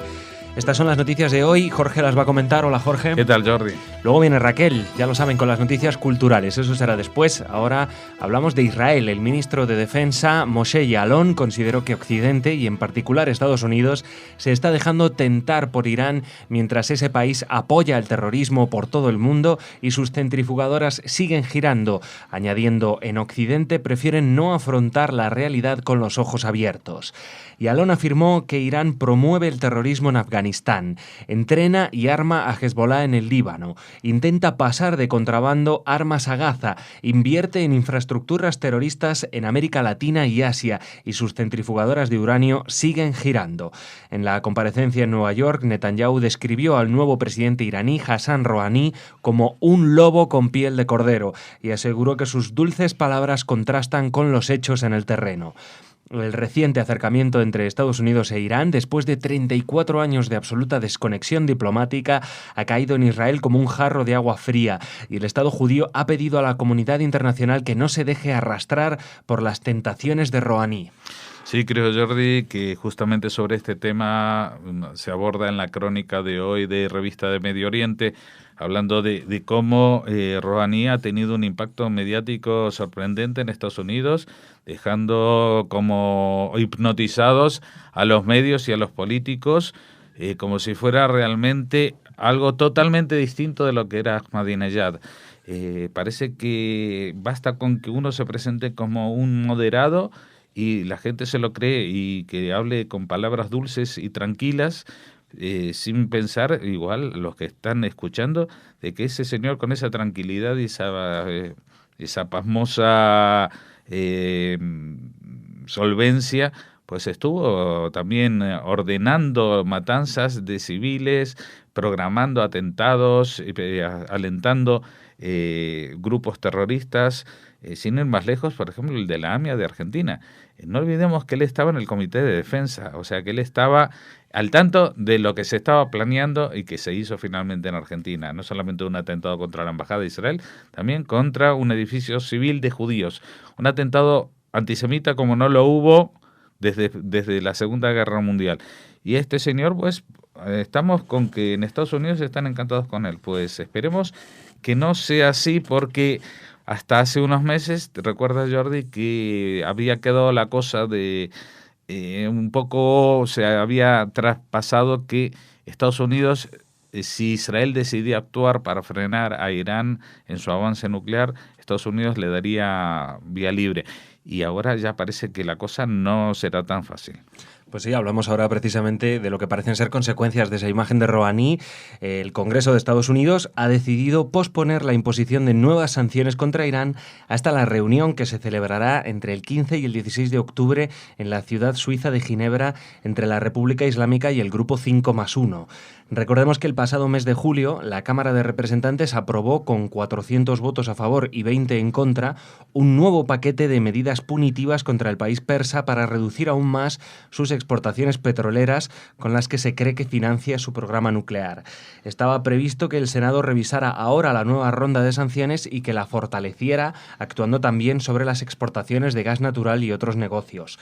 Estas son las noticias de hoy. Jorge las va a comentar. Hola, Jorge. ¿Qué tal, Jordi? Luego viene Raquel, ya lo saben, con las noticias culturales. Eso será después. Ahora hablamos de Israel. El ministro de Defensa, Moshe Yaalon, consideró que Occidente, y en particular Estados Unidos, se está dejando tentar por Irán mientras ese país apoya el terrorismo por todo el mundo y sus centrifugadoras siguen girando, añadiendo, en Occidente prefieren no afrontar la realidad con los ojos abiertos. Yaalon afirmó que Irán promueve el terrorismo en Afganistán, entrena y arma a Hezbollah en el Líbano, intenta pasar de contrabando armas a Gaza, invierte en infraestructuras terroristas en América Latina y Asia y sus centrifugadoras de uranio siguen girando. En la comparecencia en Nueva York, Netanyahu describió al nuevo presidente iraní, Hassan Rouhani, como un lobo con piel de cordero y aseguró que sus dulces palabras contrastan con los hechos en el terreno. El reciente acercamiento entre Estados Unidos e Irán, después de 34 años de absoluta desconexión diplomática, ha caído en Israel como un jarro de agua fría y el Estado judío ha pedido a la comunidad internacional que no se deje arrastrar por las tentaciones de Rouhani. Sí, creo, Jordi, que justamente sobre este tema se aborda en la crónica de hoy de Revista de Medio Oriente, hablando de cómo Rouhani ha tenido un impacto mediático sorprendente en Estados Unidos, dejando como hipnotizados a los medios y a los políticos, como si fuera realmente algo totalmente distinto de lo que era Ahmadinejad. Parece que basta con que uno se presente como un moderado y la gente se lo cree y que hable con palabras dulces y tranquilas, sin pensar, igual los que están escuchando, de que ese señor con esa tranquilidad y esa pasmosa solvencia, pues estuvo también ordenando matanzas de civiles, programando atentados, alentando grupos terroristas, sin ir más lejos, por ejemplo, el de la AMIA de Argentina. No olvidemos que él estaba en el Comité de Defensa, o sea que él estaba al tanto de lo que se estaba planeando y que se hizo finalmente en Argentina. No solamente un atentado contra la Embajada de Israel, también contra un edificio civil de judíos. Un atentado antisemita como no lo hubo desde la Segunda Guerra Mundial. Y este señor, pues, estamos con que en Estados Unidos están encantados con él. Pues esperemos que no sea así, porque hasta hace unos meses, ¿te recuerdas, Jordi, que había quedado la cosa de un poco, se había traspasado que Estados Unidos, si Israel decidía actuar para frenar a Irán en su avance nuclear, Estados Unidos le daría vía libre. Y ahora ya parece que la cosa no será tan fácil. Pues sí, hablamos ahora precisamente de lo que parecen ser consecuencias de esa imagen de Rouhani. El Congreso de Estados Unidos ha decidido posponer la imposición de nuevas sanciones contra Irán hasta la reunión que se celebrará entre el 15 y el 16 de octubre en la ciudad suiza de Ginebra entre la República Islámica y el Grupo 5+1. Recordemos que el pasado mes de julio la Cámara de Representantes aprobó con 400 votos a favor y 20 en contra un nuevo paquete de medidas punitivas contra el país persa para reducir aún más sus exportaciones petroleras con las que se cree que financia su programa nuclear. Estaba previsto que el Senado revisara ahora la nueva ronda de sanciones y que la fortaleciera, actuando también sobre las exportaciones de gas natural y otros negocios.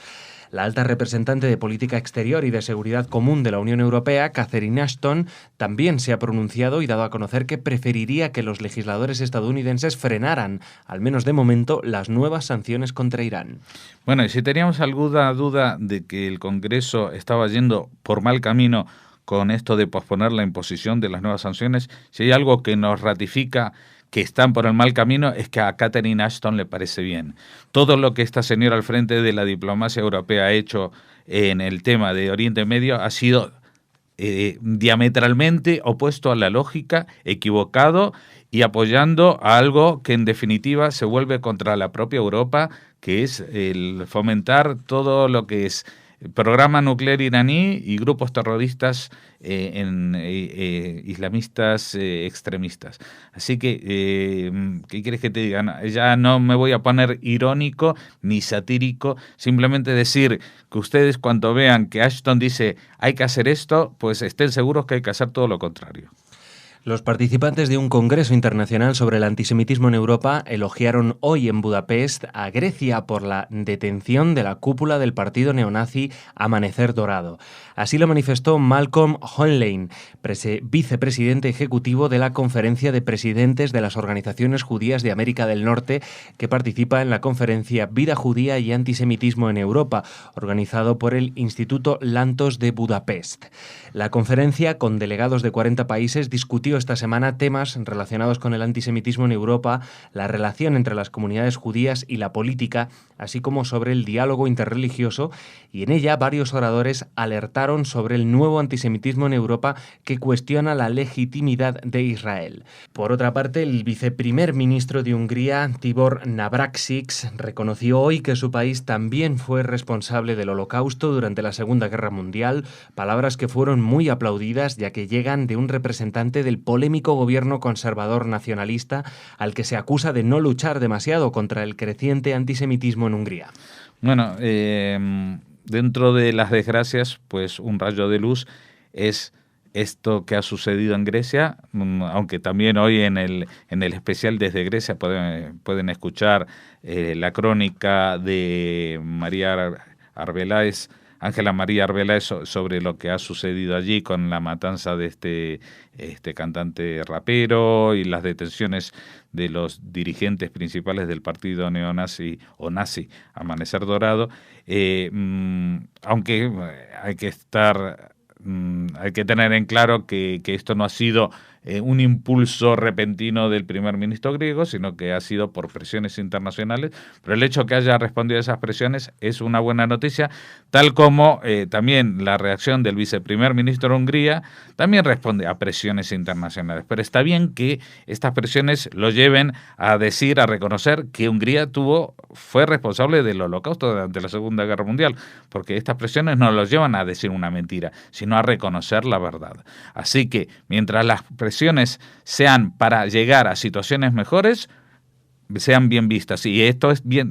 La alta representante de Política Exterior y de Seguridad Común de la Unión Europea, Catherine Ashton, también se ha pronunciado y dado a conocer que preferiría que los legisladores estadounidenses frenaran, al menos de momento, las nuevas sanciones contra Irán. Bueno, y si teníamos alguna duda de que el Congreso estaba yendo por mal camino con esto de posponer la imposición de las nuevas sanciones, si hay algo que nos ratifica que están por el mal camino es que a Catherine Ashton le parece bien. Todo lo que esta señora al frente de la diplomacia europea ha hecho en el tema de Oriente Medio ha sido diametralmente opuesto a la lógica, equivocado y apoyando a algo que en definitiva se vuelve contra la propia Europa, que es el fomentar todo lo que es programa nuclear iraní y grupos terroristas islamistas extremistas. Así que, ¿qué quieres que te diga? No, ya no me voy a poner irónico ni satírico, simplemente decir que ustedes cuando vean que Ashton dice hay que hacer esto, pues estén seguros que hay que hacer todo lo contrario. Los participantes de un congreso internacional sobre el antisemitismo en Europa elogiaron hoy en Budapest a Grecia por la detención de la cúpula del partido neonazi Amanecer Dorado. Así lo manifestó Malcolm Hoenlein, vicepresidente ejecutivo de la Conferencia de Presidentes de las Organizaciones Judías de América del Norte, que participa en la conferencia Vida Judía y Antisemitismo en Europa, organizado por el Instituto Lantos de Budapest. La conferencia, con delegados de 40 países, discutió esta semana temas relacionados con el antisemitismo en Europa, la relación entre las comunidades judías y la política, así como sobre el diálogo interreligioso, y en ella varios oradores alertaron sobre el nuevo antisemitismo en Europa que cuestiona la legitimidad de Israel. Por otra parte, el viceprimer ministro de Hungría, Tibor Navracsics, reconoció hoy que su país también fue responsable del Holocausto durante la Segunda Guerra Mundial, palabras que fueron muy aplaudidas ya que llegan de un representante del polémico gobierno conservador nacionalista al que se acusa de no luchar demasiado contra el creciente antisemitismo en Hungría. Bueno, dentro de las desgracias, pues un rayo de luz es esto que ha sucedido en Grecia, aunque también hoy en el especial desde Grecia pueden escuchar la crónica de Ángela María Arbeláez sobre lo que ha sucedido allí con la matanza de este cantante rapero y las detenciones de los dirigentes principales del partido neonazi o nazi Amanecer Dorado, aunque hay que tener en claro que esto no ha sido un impulso repentino del primer ministro griego, sino que ha sido por presiones internacionales, pero el hecho que haya respondido a esas presiones es una buena noticia, tal como también la reacción del viceprimer ministro de Hungría también responde a presiones internacionales, pero está bien que estas presiones lo lleven a reconocer que Hungría fue responsable del Holocausto durante la Segunda Guerra Mundial, porque estas presiones no los llevan a decir una mentira, sino a reconocer la verdad. Así que mientras las presiones sean para llegar a situaciones mejores, sean bien vistas. Y esto es bien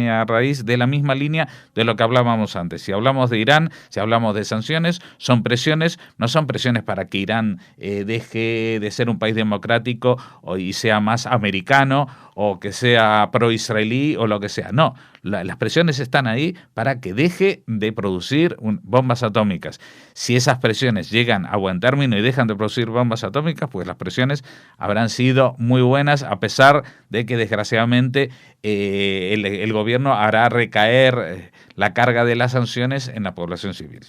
a raíz de la misma línea de lo que hablábamos antes. Si hablamos de Irán, si hablamos de sanciones, son presiones, no son presiones para que Irán deje de ser un país democrático y sea más americano o que sea pro-israelí o lo que sea. No, las presiones están ahí para que deje de producir bombas atómicas. Si esas presiones llegan a buen término y dejan de producir bombas atómicas, pues las presiones habrán sido muy buenas, a pesar de que desgraciadamente el gobierno hará recaer la carga de las sanciones en la población civil.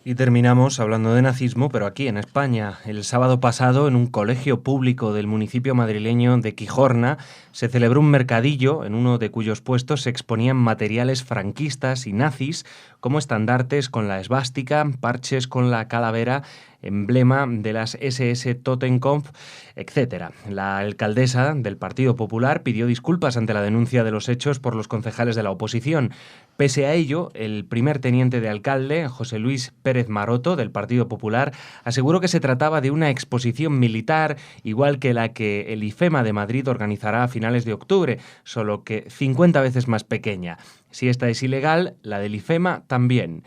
Y terminamos hablando de nazismo, pero aquí en España. El sábado pasado, en un colegio público del municipio madrileño de Quijorna, se celebró un mercadillo en uno de cuyos puestos se exponían materiales franquistas y nazis, como estandartes con la esvástica, parches con la calavera, emblema de las SS Totenkopf, etc. La alcaldesa del Partido Popular pidió disculpas ante la denuncia de los hechos por los concejales de la oposición. Pese a ello, el primer teniente de alcalde, José Luis Pérez Maroto, del Partido Popular, aseguró que se trataba de una exposición militar, igual que la que el IFEMA de Madrid organizará a finales de octubre, solo que 50 veces más pequeña. Si esta es ilegal, la del IFEMA también.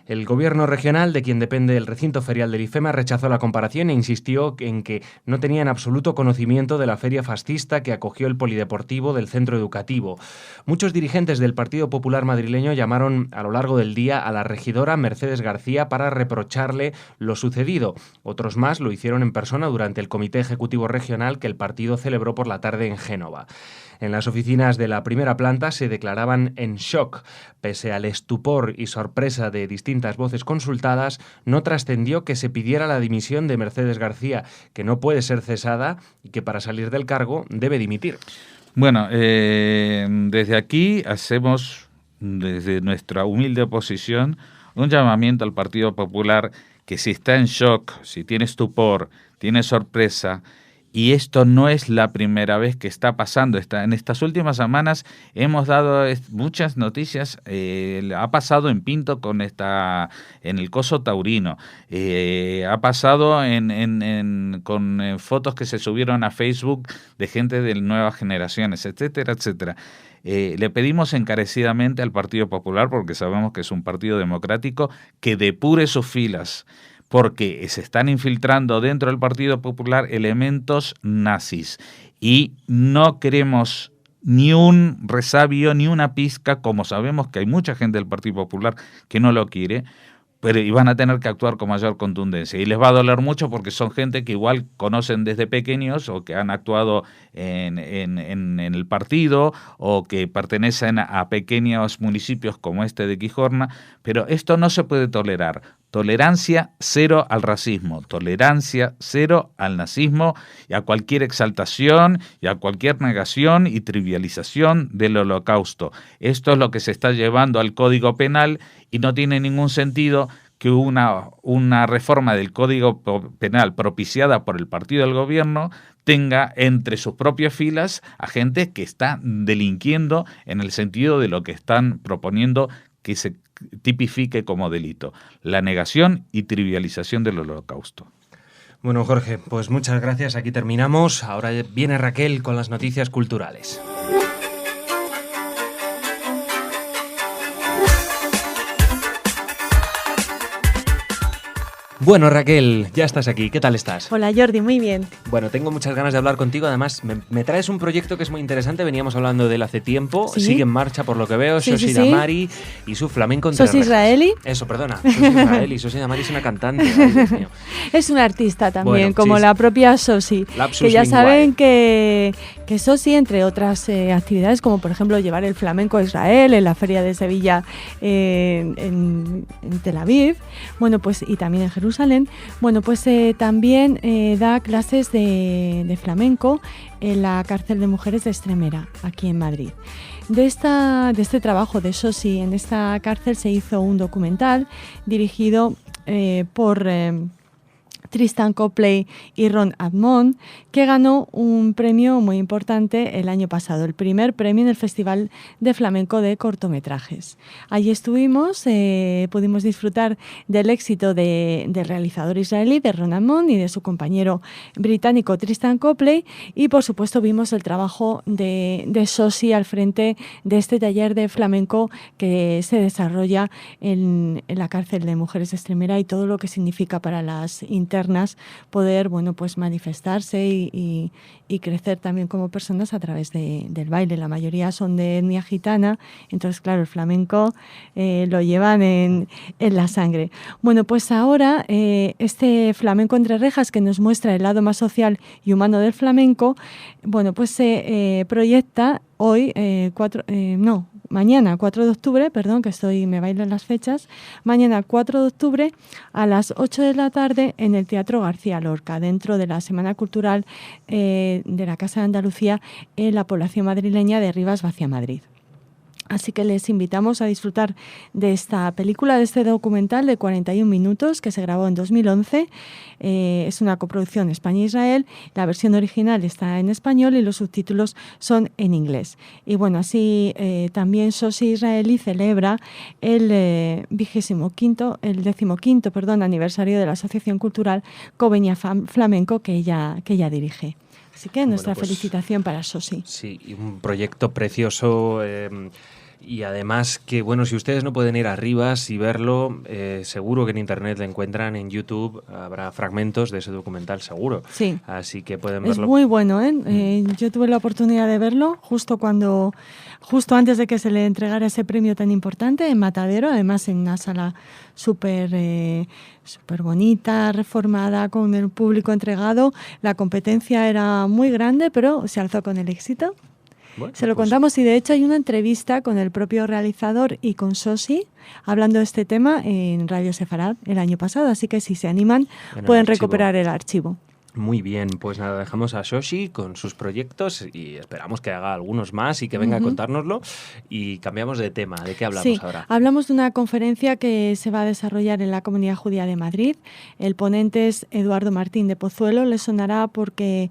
El gobierno regional, de quien depende el recinto ferial del IFEMA, rechazó la comparación e insistió en que no tenía en absoluto conocimiento de la feria fascista que acogió el polideportivo del centro educativo. Muchos dirigentes del Partido Popular madrileño llamaron a lo largo del día a la regidora Mercedes García para reprocharle lo sucedido. Otros más lo hicieron en persona durante el comité ejecutivo regional que el partido celebró por la tarde en Génova. En las oficinas de la primera planta se declaraban en shock. Pese al estupor y sorpresa de distintas voces consultadas, no trascendió que se pidiera la dimisión de Mercedes García, que no puede ser cesada y que para salir del cargo debe dimitir. Bueno, desde aquí hacemos, desde nuestra humilde posición, un llamamiento al Partido Popular que si está en shock, si tiene estupor, tiene sorpresa. Y esto no es la primera vez que está pasando. En estas últimas semanas hemos dado muchas noticias. Ha pasado en Pinto en el Coso Taurino. Ha pasado con fotos que se subieron a Facebook de gente de nuevas generaciones, etcétera, etcétera. Le pedimos encarecidamente al Partido Popular, porque sabemos que es un partido democrático, que depure sus filas, porque se están infiltrando dentro del Partido Popular elementos nazis y no queremos ni un resabio ni una pizca, como sabemos que hay mucha gente del Partido Popular que no lo quiere, pero y van a tener que actuar con mayor contundencia. Y les va a doler mucho porque son gente que igual conocen desde pequeños o que han actuado en el partido o que pertenecen a pequeños municipios como este de Quijorna, pero esto no se puede tolerar. Tolerancia cero al racismo, tolerancia cero al nazismo y a cualquier exaltación y a cualquier negación y trivialización del Holocausto. Esto es lo que se está llevando al Código Penal y no tiene ningún sentido que una reforma del Código Penal propiciada por el partido del gobierno tenga entre sus propias filas a gente que está delinquiendo en el sentido de lo que están proponiendo que se tipifique como delito: la negación y trivialización del Holocausto. Bueno, Jorge, pues muchas gracias. Aquí terminamos. Ahora viene Raquel con las noticias culturales. Bueno, Raquel, ya estás aquí. ¿Qué tal estás? Hola, Jordi, muy bien. Bueno, tengo muchas ganas de hablar contigo. Además, me traes un proyecto que es muy interesante. Veníamos hablando de él hace tiempo. ¿Sí? Sigue en marcha, por lo que veo. Sí, Sosi Damari y su flamenco entre ¿Sosi rejas. Israeli? Eso, perdona. Sosi Israeli. Sosi Damari es una cantante. Ay, Dios mío. Es una artista también, Bueno, como sí, la propia Sosi. Lapsus Que ya linguae. saben que Sosi, entre otras actividades, como por ejemplo llevar el flamenco a Israel en la Feria de Sevilla en Tel Aviv, bueno, pues y también en Jerusalén, bueno, pues también da clases de flamenco en la cárcel de mujeres de Extremera, aquí en Madrid. De este trabajo de Sosi en esta cárcel se hizo un documental dirigido por Tristan Copley y Ron Admon, que ganó un premio muy importante el año pasado, el primer premio en el Festival de Flamenco de Cortometrajes. Allí estuvimos, pudimos disfrutar del éxito del realizador israelí, de Ron Admon, y de su compañero británico Tristan Copley, y por supuesto vimos el trabajo de Sosi al frente de este taller de flamenco que se desarrolla en la cárcel de mujeres de Extremera y todo lo que significa para las internas poder, bueno, pues manifestarse y crecer también como personas a través del baile. La mayoría son de etnia gitana, entonces claro, el flamenco lo llevan en la sangre. Bueno, pues ahora este flamenco entre rejas, que nos muestra el lado más social y humano del flamenco, bueno, pues se proyecta hoy, mañana 4 de octubre, perdón, que me bailan las fechas, mañana 4 de octubre a las 8 de la tarde en el Teatro García Lorca, dentro de la Semana Cultural de la Casa de Andalucía en la población madrileña de Rivas Vacia, Madrid. Así que les invitamos a disfrutar de esta película, de este documental de 41 minutos que se grabó en 2011. Es una coproducción España-Israel. La versión original está en español y los subtítulos son en inglés. Y bueno, así también Sosi Israeli celebra el 15º aniversario de la Asociación Cultural Cobeña Flamenco que ella dirige. Así que nuestra felicitación para Sosi. Sí, y un proyecto precioso Y además que, bueno, si ustedes no pueden ir a Rivas y verlo, seguro que en internet lo encuentran, en YouTube habrá fragmentos de ese documental, seguro. Sí. Así que pueden verlo. Es muy bueno, ¿eh? Yo tuve la oportunidad de verlo justo antes de que se le entregara ese premio tan importante en Matadero, además en una sala súper bonita, reformada, con el público entregado. La competencia era muy grande, pero se alzó con el éxito. Bueno, se lo contamos y de hecho hay una entrevista con el propio realizador y con Sosi hablando de este tema en Radio Sefarad el año pasado, así que si se animan pueden recuperar el archivo. Muy bien, pues nada, dejamos a Shoshi con sus proyectos y esperamos que haga algunos más y que venga a contárnoslo, y cambiamos de tema. ¿De qué hablamos ahora? Hablamos de una conferencia que se va a desarrollar en la Comunidad Judía de Madrid. El ponente es Eduardo Martín de Pozuelo. Le sonará porque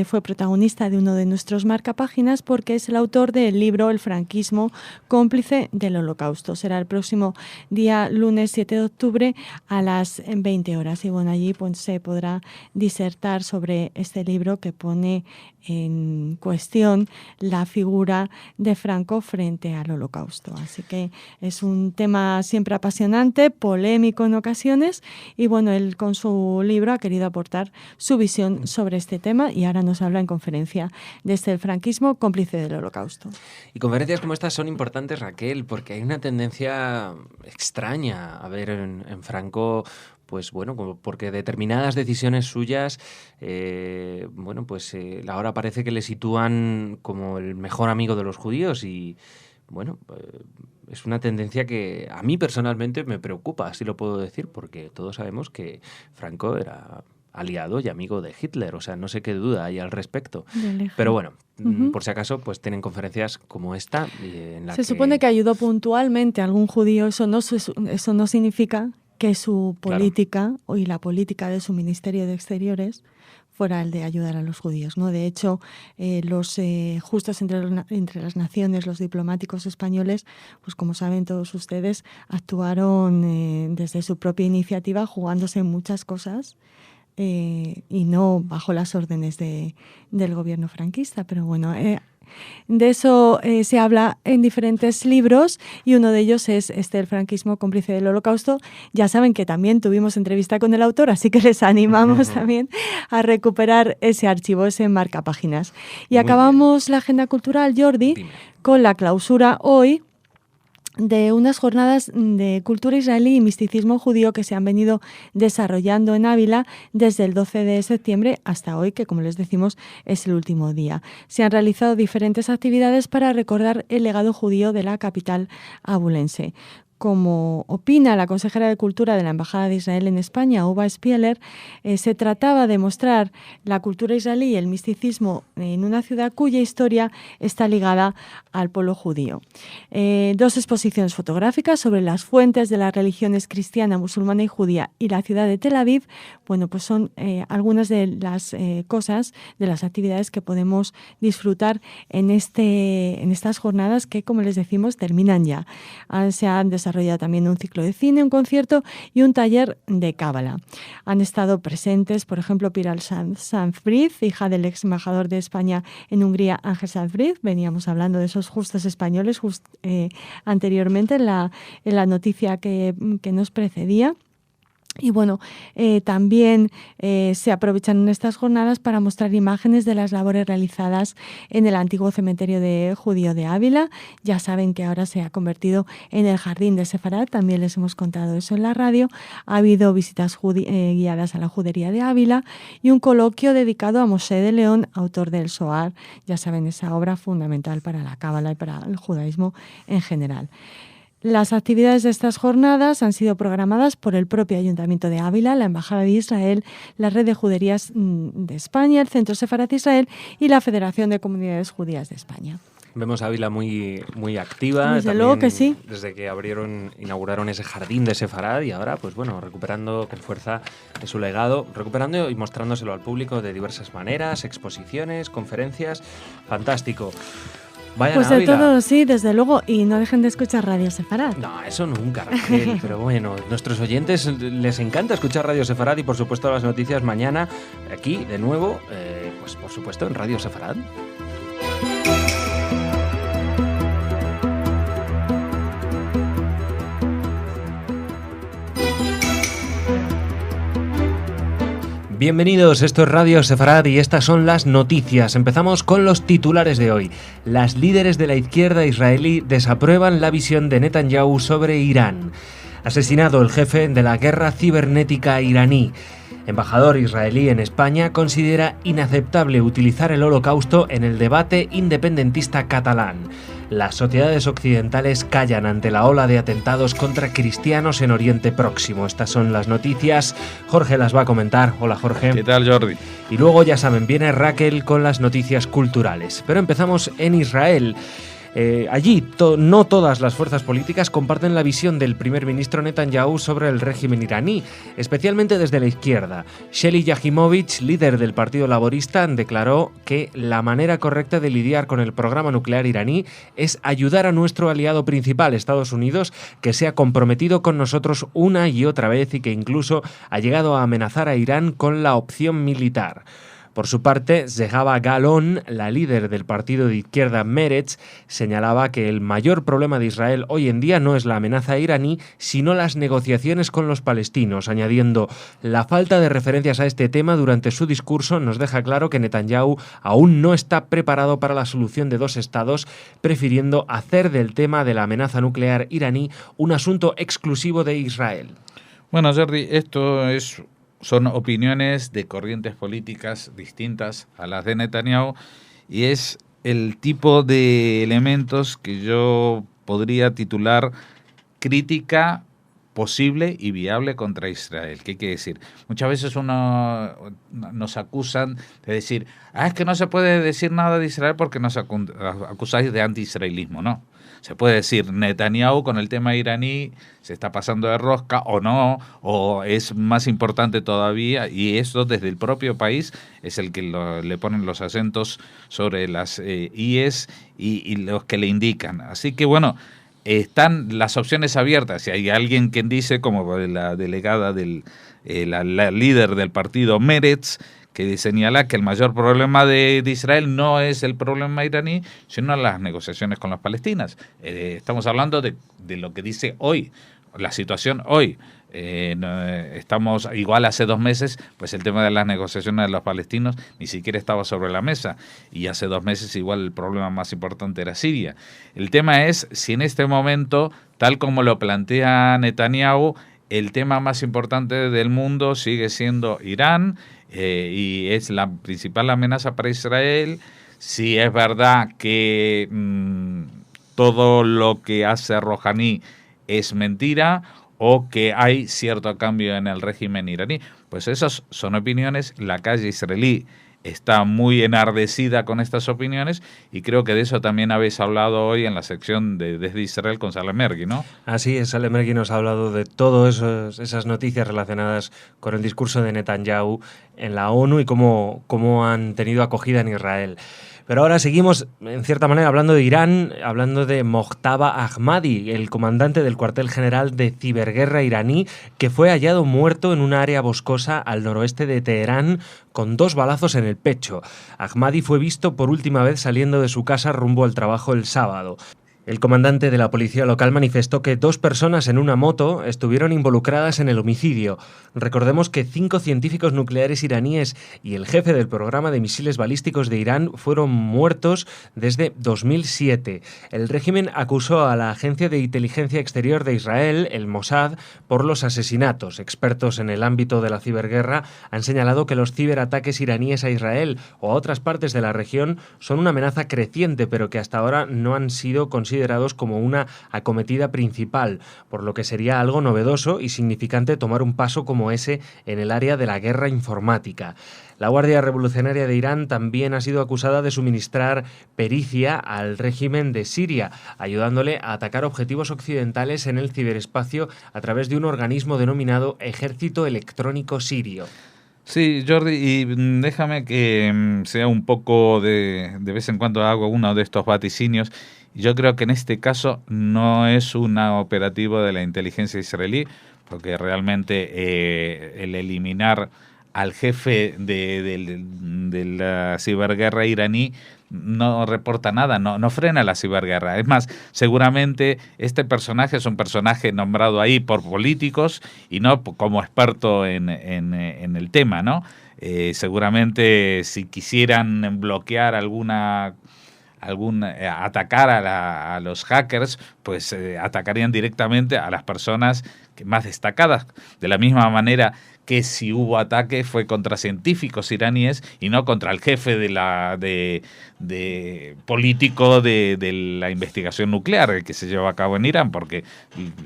fue protagonista de uno de nuestros marcapáginas, porque es el autor del libro El franquismo, cómplice del Holocausto. Será el próximo día lunes 7 de octubre a las 20 horas. Y bueno, allí pues, se podrá disertar sobre este libro que pone en cuestión la figura de Franco frente al Holocausto. Así que es un tema siempre apasionante, polémico en ocasiones, y bueno, él con su libro ha querido aportar su visión sobre este tema y ahora nos habla en conferencia desde el franquismo, cómplice del Holocausto. Y conferencias como estas son importantes, Raquel, porque hay una tendencia extraña a ver en Franco, pues bueno, porque determinadas decisiones suyas, ahora parece que le sitúan como el mejor amigo de los judíos y, bueno, es una tendencia que a mí personalmente me preocupa, así lo puedo decir, porque todos sabemos que Franco era aliado y amigo de Hitler, o sea, no sé qué duda hay al respecto. Pero bueno, por si acaso, pues tienen conferencias como esta. En la Se supone que ayudó puntualmente a algún judío, eso no significa que su política y la política de su Ministerio de Exteriores fuera el de ayudar a los judíos, ¿no? De hecho, los justos entre las naciones, los diplomáticos españoles, pues como saben todos ustedes, actuaron desde su propia iniciativa, jugándose muchas cosas, y no bajo las órdenes del gobierno franquista. Pero bueno, de eso se habla en diferentes libros y uno de ellos es El franquismo, cómplice del Holocausto. Ya saben que también tuvimos entrevista con el autor, así que les animamos también a recuperar ese archivo, ese marcapáginas. Y acabamos la agenda cultural, Jordi, con la clausura hoy de unas jornadas de cultura israelí y misticismo judío que se han venido desarrollando en Ávila desde el 12 de septiembre hasta hoy, que como les decimos es el último día. Se han realizado diferentes actividades para recordar el legado judío de la capital abulense. Como opina la consejera de Cultura de la Embajada de Israel en España, Uva Spieler, se trataba de mostrar la cultura israelí y el misticismo en una ciudad cuya historia está ligada al pueblo judío. 2 exposiciones fotográficas sobre las fuentes de las religiones cristiana, musulmana y judía y la ciudad de Tel Aviv, bueno, pues son algunas de las cosas, de las actividades que podemos disfrutar en estas jornadas que, como les decimos, terminan ya. Se han desarrollado también un ciclo de cine, un concierto y un taller de cábala. Han estado presentes, por ejemplo, Piral Sanfrid, hija del ex embajador de España en Hungría, Ángel Sanfrid. Veníamos hablando de esos justos españoles anteriormente en la noticia que nos precedía. Y bueno, también se aprovechan en estas jornadas para mostrar imágenes de las labores realizadas en el antiguo cementerio judío de Ávila. Ya saben que ahora se ha convertido en el jardín de Sefarad, también les hemos contado eso en la radio. Ha habido visitas guiadas a la judería de Ávila y un coloquio dedicado a Moshe de León, autor del Zohar. Ya saben, esa obra fundamental para la cábala y para el judaísmo en general. Las actividades de estas jornadas han sido programadas por el propio Ayuntamiento de Ávila, la Embajada de Israel, la Red de Juderías de España, el Centro Sefarad Israel y la Federación de Comunidades Judías de España. Vemos a Ávila muy, muy activa. Desde luego que sí. Desde que inauguraron ese jardín de Sefarad y ahora, pues bueno, recuperando con fuerza su legado, recuperando y mostrándoselo al público de diversas maneras, exposiciones, conferencias. Fantástico. Vayan pues a de Ávila. Todo, sí, desde luego. Y no dejen de escuchar Radio Sefarad. No, eso nunca, Raquel. Pero bueno, nuestros oyentes les encanta escuchar Radio Sefarad y por supuesto las noticias mañana aquí de nuevo, pues por supuesto en Radio Sefarad. Bienvenidos, esto es Radio Sefarad y estas son las noticias. Empezamos con los titulares de hoy. Las líderes de la izquierda israelí desaprueban la visión de Netanyahu sobre Irán. Asesinado el jefe de la guerra cibernética iraní. Embajador israelí en España considera inaceptable utilizar el Holocausto en el debate independentista catalán. Las sociedades occidentales callan ante la ola de atentados contra cristianos en Oriente Próximo. Estas son las noticias. Jorge las va a comentar. Hola, Jorge. ¿Qué tal, Jordi? Y luego, ya saben, viene Raquel con las noticias culturales. Pero empezamos en Israel. Allí no todas las fuerzas políticas comparten la visión del primer ministro Netanyahu sobre el régimen iraní, especialmente desde la izquierda. Sheli Yahimovich, líder del Partido Laborista, declaró que la manera correcta de lidiar con el programa nuclear iraní es ayudar a nuestro aliado principal, Estados Unidos, que se ha comprometido con nosotros una y otra vez y que incluso ha llegado a amenazar a Irán con la opción militar. Por su parte, Zehava Galon, la líder del partido de izquierda Meretz, señalaba que el mayor problema de Israel hoy en día no es la amenaza iraní, sino las negociaciones con los palestinos, añadiendo: la falta de referencias a este tema durante su discurso nos deja claro que Netanyahu aún no está preparado para la solución de dos estados, prefiriendo hacer del tema de la amenaza nuclear iraní un asunto exclusivo de Israel. Bueno, Jordi, son opiniones de corrientes políticas distintas a las de Netanyahu y es el tipo de elementos que yo podría titular crítica posible y viable contra Israel. ¿Qué quiere decir? Muchas veces nos acusan de decir, es que no se puede decir nada de Israel porque nos acusáis de anti-israelismo. No. Se puede decir, Netanyahu con el tema iraní se está pasando de rosca o no, o es más importante todavía, y eso desde el propio país es el que le ponen los acentos sobre las IES y los que le indican. Así que bueno, están las opciones abiertas. Si hay alguien que dice, como la delegada la líder del partido Meretz, que señala que el mayor problema de Israel no es el problema iraní, sino las negociaciones con las palestinas. Estamos hablando de lo que dice hoy, la situación hoy. Estamos igual hace 2 meses, pues el tema de las negociaciones de los palestinos ni siquiera estaba sobre la mesa, y hace 2 meses igual el problema más importante era Siria. El tema es si en este momento, tal como lo plantea Netanyahu, el tema más importante del mundo sigue siendo Irán, y es la principal amenaza para Israel. Si es verdad que todo lo que hace Rouhani es mentira, o que hay cierto cambio en el régimen iraní. Pues esas son opiniones. La calle israelí está muy enardecida con estas opiniones, y creo que de eso también habéis hablado hoy en la sección de Desde Israel con Salem Mergui, ¿no? Así es, Salem Mergui nos ha hablado de todas esas noticias relacionadas con el discurso de Netanyahu en la ONU y cómo han tenido acogida en Israel. Pero ahora seguimos, en cierta manera, hablando de Irán, hablando de Mojtaba Ahmadi, el comandante del cuartel general de ciberguerra iraní, que fue hallado muerto en un área boscosa al noroeste de Teherán con 2 balazos en el pecho. Ahmadi fue visto por última vez saliendo de su casa rumbo al trabajo el sábado. El comandante de la policía local manifestó que 2 personas en una moto estuvieron involucradas en el homicidio. Recordemos que 5 científicos nucleares iraníes y el jefe del programa de misiles balísticos de Irán fueron muertos desde 2007. El régimen acusó a la Agencia de Inteligencia Exterior de Israel, el Mossad, por los asesinatos. Expertos en el ámbito de la ciberguerra han señalado que los ciberataques iraníes a Israel o a otras partes de la región son una amenaza creciente, pero que hasta ahora no han sido considerados como una acometida principal, por lo que sería algo novedoso y significante tomar un paso como ese en el área de la guerra informática. La Guardia Revolucionaria de Irán también ha sido acusada de suministrar pericia al régimen de Siria, ayudándole a atacar objetivos occidentales en el ciberespacio a través de un organismo denominado Ejército Electrónico Sirio. Sí, Jordi, y déjame que sea un poco de vez en cuando hago uno de estos vaticinios. Yo creo que en este caso no es un operativo de la inteligencia israelí, porque realmente el eliminar al jefe de la ciberguerra iraní no reporta nada, no frena la ciberguerra. Es más, seguramente este personaje es un personaje nombrado ahí por políticos y no como experto en el tema, ¿no? Seguramente si quisieran bloquear atacar a los hackers, pues atacarían directamente a las personas más destacadas, de la misma manera que si hubo ataque fue contra científicos iraníes y no contra el jefe político de la investigación nuclear que se lleva a cabo en Irán, porque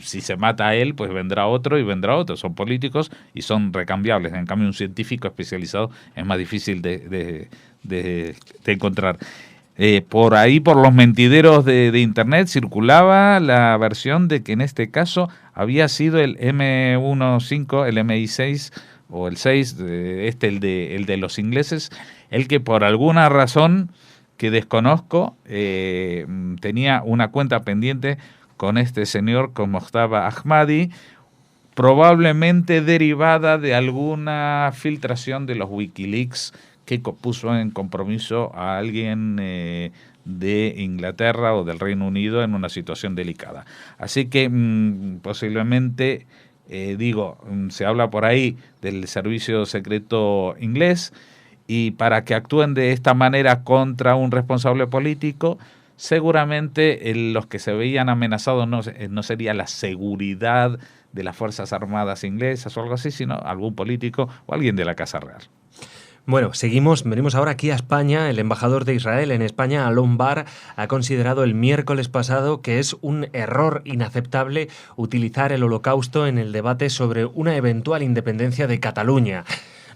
si se mata a él, pues vendrá otro y vendrá otro. Son políticos y son recambiables. En cambio, un científico especializado es más difícil de encontrar. Por ahí, por los mentideros de internet, circulaba la versión de que en este caso había sido el M15, el MI6 o el 6, el de los ingleses, el que por alguna razón que desconozco tenía una cuenta pendiente con este señor, con Mojtaba Ahmadi, probablemente derivada de alguna filtración de los Wikileaks que puso en compromiso a alguien de Inglaterra o del Reino Unido en una situación delicada. Así que posiblemente, se habla por ahí del servicio secreto inglés, y para que actúen de esta manera contra un responsable político, seguramente los que se veían amenazados no sería la seguridad de las Fuerzas Armadas inglesas o algo así, sino algún político o alguien de la Casa Real. Bueno, venimos ahora aquí a España. El embajador de Israel en España, Alon Bar, ha considerado el miércoles pasado que es un error inaceptable utilizar el Holocausto en el debate sobre una eventual independencia de Cataluña.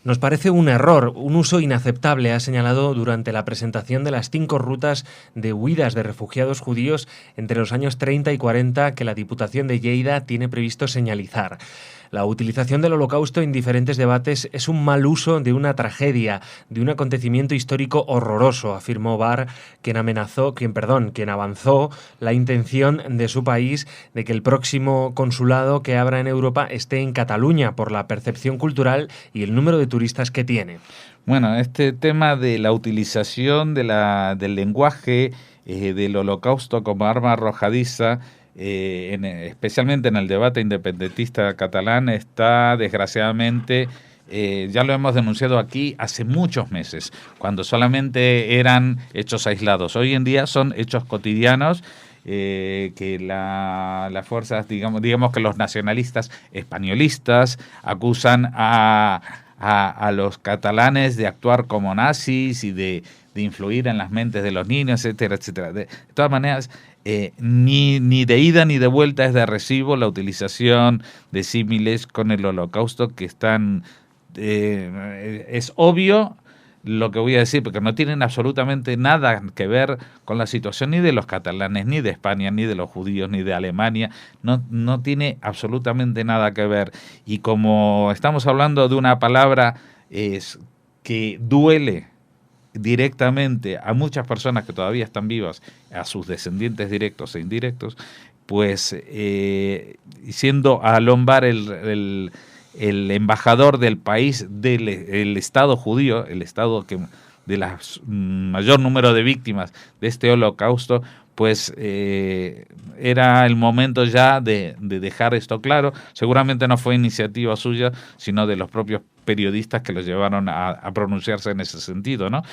Nos parece un error, un uso inaceptable, ha señalado durante la presentación de las 5 rutas de huidas de refugiados judíos entre los años 30 y 40 que la Diputación de Lleida tiene previsto señalizar. La utilización del Holocausto en diferentes debates es un mal uso de una tragedia, de un acontecimiento histórico horroroso, afirmó Bar, quien avanzó la intención de su país de que el próximo consulado que abra en Europa esté en Cataluña por la percepción cultural y el número de turistas que tiene. Bueno, este tema de la utilización del lenguaje del Holocausto como arma arrojadiza, especialmente en el debate independentista catalán, está desgraciadamente, ya lo hemos denunciado aquí hace muchos meses, cuando solamente eran hechos aislados. Hoy en día son hechos cotidianos, que las fuerzas, digamos que los nacionalistas españolistas acusan a los catalanes de actuar como nazis y de influir en las mentes de los niños, etcétera, etcétera. De todas maneras, ni de ida ni de vuelta es de recibo la utilización de símiles con el Holocausto, que están es obvio lo que voy a decir, porque no tienen absolutamente nada que ver con la situación ni de los catalanes, ni de España, ni de los judíos, ni de Alemania. No tiene absolutamente nada que ver. Y como estamos hablando de una palabra que duele directamente a muchas personas que todavía están vivas, a sus descendientes directos e indirectos, pues siendo Alon Bar el embajador del país, el Estado judío, el Estado de la mayor número de víctimas de este Holocausto, pues era el momento ya de dejar esto claro. Seguramente no fue iniciativa suya, sino de los propios periodistas que los llevaron a pronunciarse en ese sentido, ¿no?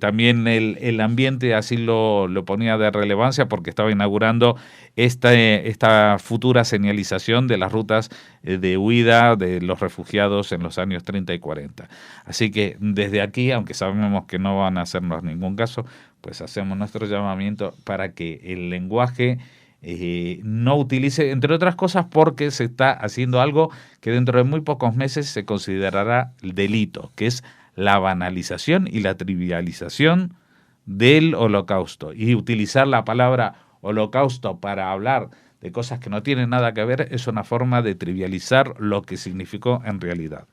También el ambiente así lo ponía de relevancia, porque estaba inaugurando esta futura señalización de las rutas de huida de los refugiados en los años 30 y 40. Así que desde aquí, aunque sabemos que no van a hacernos ningún caso, pues hacemos nuestro llamamiento para que el lenguaje no utilice, entre otras cosas, porque se está haciendo algo que dentro de muy pocos meses se considerará delito, que es la banalización y la trivialización del Holocausto. Y utilizar la palabra Holocausto para hablar de cosas que no tienen nada que ver es una forma de trivializar lo que significó en realidad.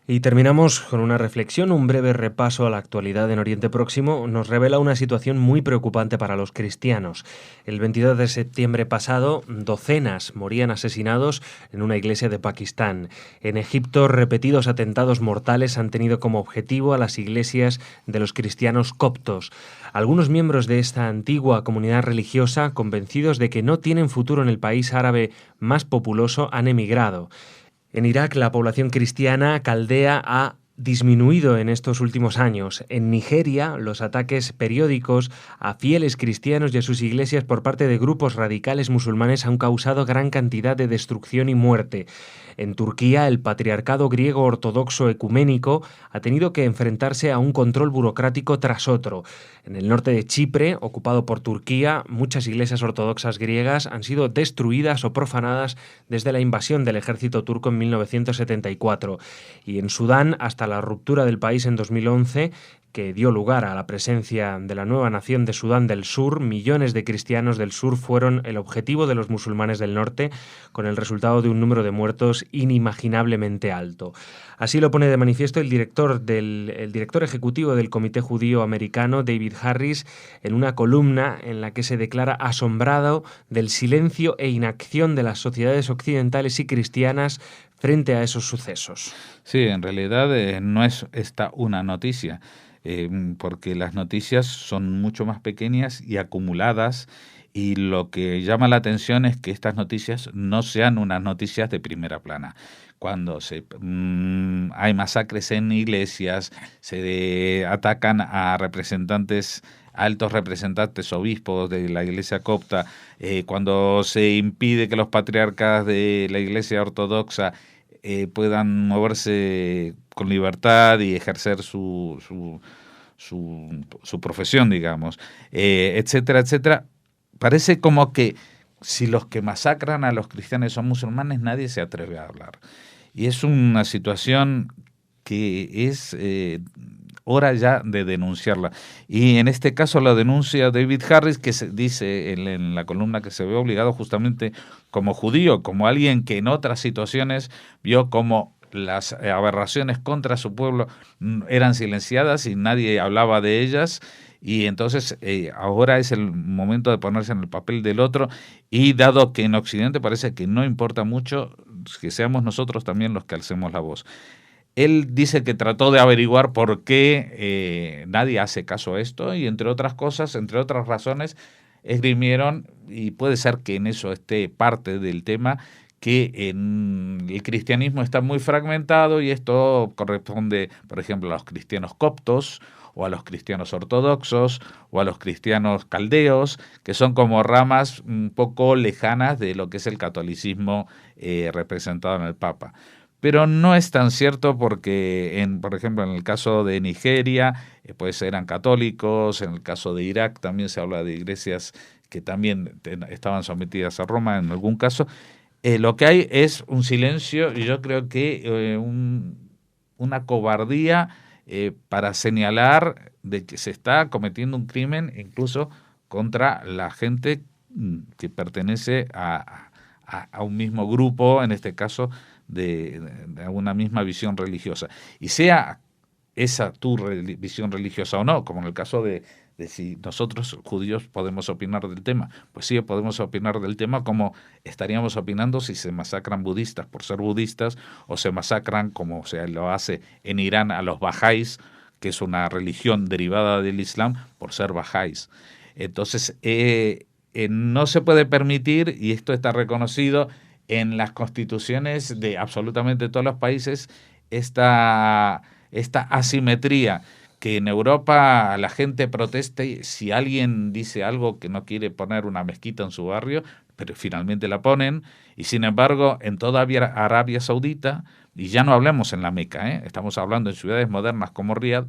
Y terminamos con una reflexión. Un breve repaso a la actualidad en Oriente Próximo nos revela una situación muy preocupante para los cristianos. El 22 de septiembre pasado, docenas morían asesinados en una iglesia de Pakistán. En Egipto, repetidos atentados mortales han tenido como objetivo a las iglesias de los cristianos coptos. Algunos miembros de esta antigua comunidad religiosa, convencidos de que no tienen futuro en el país árabe más populoso, han emigrado. En Irak, la población cristiana caldea ha disminuido en estos últimos años. En Nigeria, los ataques periódicos a fieles cristianos y a sus iglesias por parte de grupos radicales musulmanes han causado gran cantidad de destrucción y muerte. En Turquía, el patriarcado griego ortodoxo ecuménico ha tenido que enfrentarse a un control burocrático tras otro. En el norte de Chipre, ocupado por Turquía, muchas iglesias ortodoxas griegas han sido destruidas o profanadas desde la invasión del ejército turco en 1974. Y en Sudán, hasta la ruptura del país en 2011, que dio lugar a la presencia de la nueva nación de Sudán del Sur, millones de cristianos del sur fueron el objetivo de los musulmanes del norte, con el resultado de un número de muertos inimaginablemente alto. Así lo pone de manifiesto el director ejecutivo del Comité Judío Americano, David Harris, en una columna en la que se declara asombrado del silencio e inacción de las sociedades occidentales y cristianas frente a esos sucesos. Sí, en realidad no es esta una noticia, porque las noticias son mucho más pequeñas y acumuladas, y lo que llama la atención es que estas noticias no sean unas noticias de primera plana. Cuando hay masacres en iglesias, se atacan a altos representantes, obispos de la iglesia copta, cuando se impide que los patriarcas de la iglesia ortodoxa puedan moverse con libertad y ejercer su profesión, digamos, etcétera, etcétera. Parece como que si los que masacran a los cristianos son musulmanes, nadie se atreve a hablar. Y es una situación que es hora ya de denunciarla. Y en este caso la denuncia David Harris, que se dice en la columna que se ve obligado justamente como judío, como alguien que en otras situaciones vio como las aberraciones contra su pueblo eran silenciadas y nadie hablaba de ellas, y entonces ahora es el momento de ponerse en el papel del otro, y dado que en Occidente parece que no importa mucho, que seamos nosotros también los que alcemos la voz. Él dice que trató de averiguar por qué nadie hace caso a esto, y entre otras cosas, entre otras razones, esgrimieron, y puede ser que en eso esté parte del tema, que el cristianismo está muy fragmentado, y esto corresponde, por ejemplo, a los cristianos coptos, o a los cristianos ortodoxos, o a los cristianos caldeos, que son como ramas un poco lejanas de lo que es el catolicismo representado en el Papa. Pero no es tan cierto, porque, por ejemplo, en el caso de Nigeria, pues eran católicos. En el caso de Irak también se habla de iglesias que también estaban sometidas a Roma en algún caso. Lo que hay es un silencio, y yo creo que una cobardía para señalar de que se está cometiendo un crimen incluso contra la gente que pertenece a un mismo grupo, en este caso de una misma visión religiosa. Y sea esa tu visión religiosa o no, como en el caso de si nosotros judíos podemos opinar del tema, pues sí, podemos opinar del tema, como estaríamos opinando si se masacran budistas por ser budistas, o se masacran, como se lo hace en Irán, a los bajáis, que es una religión derivada del Islam, por ser bajáis. Entonces, no se puede permitir, y esto está reconocido en las constituciones de absolutamente todos los países, esta asimetría, que en Europa la gente proteste si alguien dice algo que no quiere poner una mezquita en su barrio, pero finalmente la ponen, y sin embargo en toda Arabia Saudita, y ya no hablemos en la Meca, estamos hablando en ciudades modernas como Riad,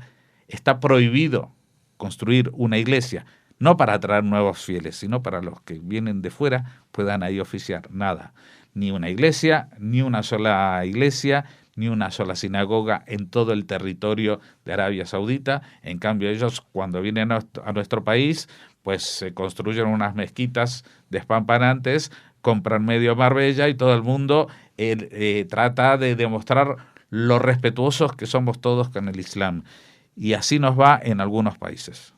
está prohibido construir una iglesia, no para atraer nuevos fieles, sino para los que vienen de fuera puedan ahí oficiar. Nada, ni una iglesia, ni una sola iglesia, ni una sola sinagoga en todo el territorio de Arabia Saudita. En cambio, ellos cuando vienen a nuestro país, pues se construyen unas mezquitas despampanantes, compran medio Marbella, y todo el mundo trata de demostrar lo respetuosos que somos todos con el Islam. Y así nos va en algunos países.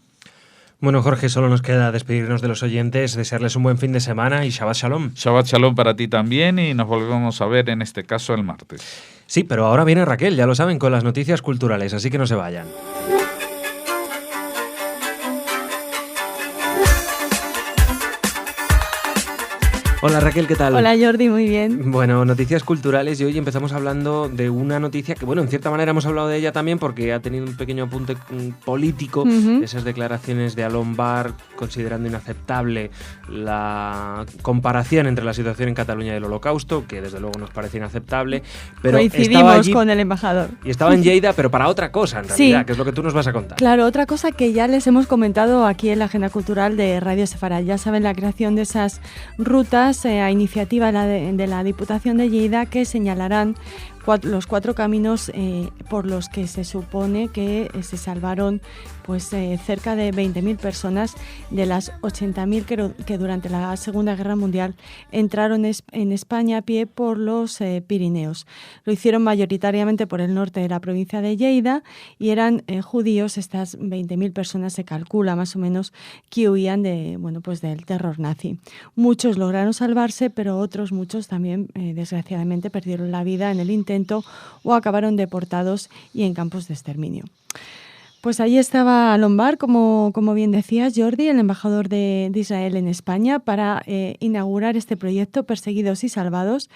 Bueno, Jorge, solo nos queda despedirnos de los oyentes, desearles un buen fin de semana y Shabbat Shalom. Shabbat Shalom para ti también, y nos volvemos a ver en este caso el martes. Sí, pero ahora viene Raquel, ya lo saben, con las noticias culturales, así que no se vayan. Hola Raquel, ¿qué tal? Hola Jordi, muy bien. Bueno, noticias culturales y hoy empezamos hablando de una noticia que, bueno, en cierta manera hemos hablado de ella también porque ha tenido un pequeño apunte político, esas declaraciones de Alon Bar considerando inaceptable la comparación entre la situación en Cataluña y el Holocausto, que desde luego nos parece inaceptable, pero coincidimos allí, con el embajador. Y estaba en Lleida, pero para otra cosa en realidad, sí, que es lo que tú nos vas a contar. Claro, otra cosa que ya les hemos comentado aquí en la agenda cultural de Radio Sefarad. Ya saben, la creación de esas rutas a iniciativa de la Diputación de Lleida que señalarán los 4 caminos por los que se supone que se salvaron pues cerca de 20.000 personas de las 80.000 que durante la Segunda Guerra Mundial entraron en España a pie por los Pirineos. Lo hicieron mayoritariamente por el norte de la provincia de Lleida y eran judíos. Estas 20.000 personas se calcula más o menos que huían del terror nazi. Muchos lograron salvarse, pero muchos también desgraciadamente perdieron la vida en el intento o acabaron deportados y en campos de exterminio. Pues ahí estaba Alon Bar, como bien decías, Jordi, el embajador de Israel en España, para inaugurar este proyecto Perseguidos y Salvados,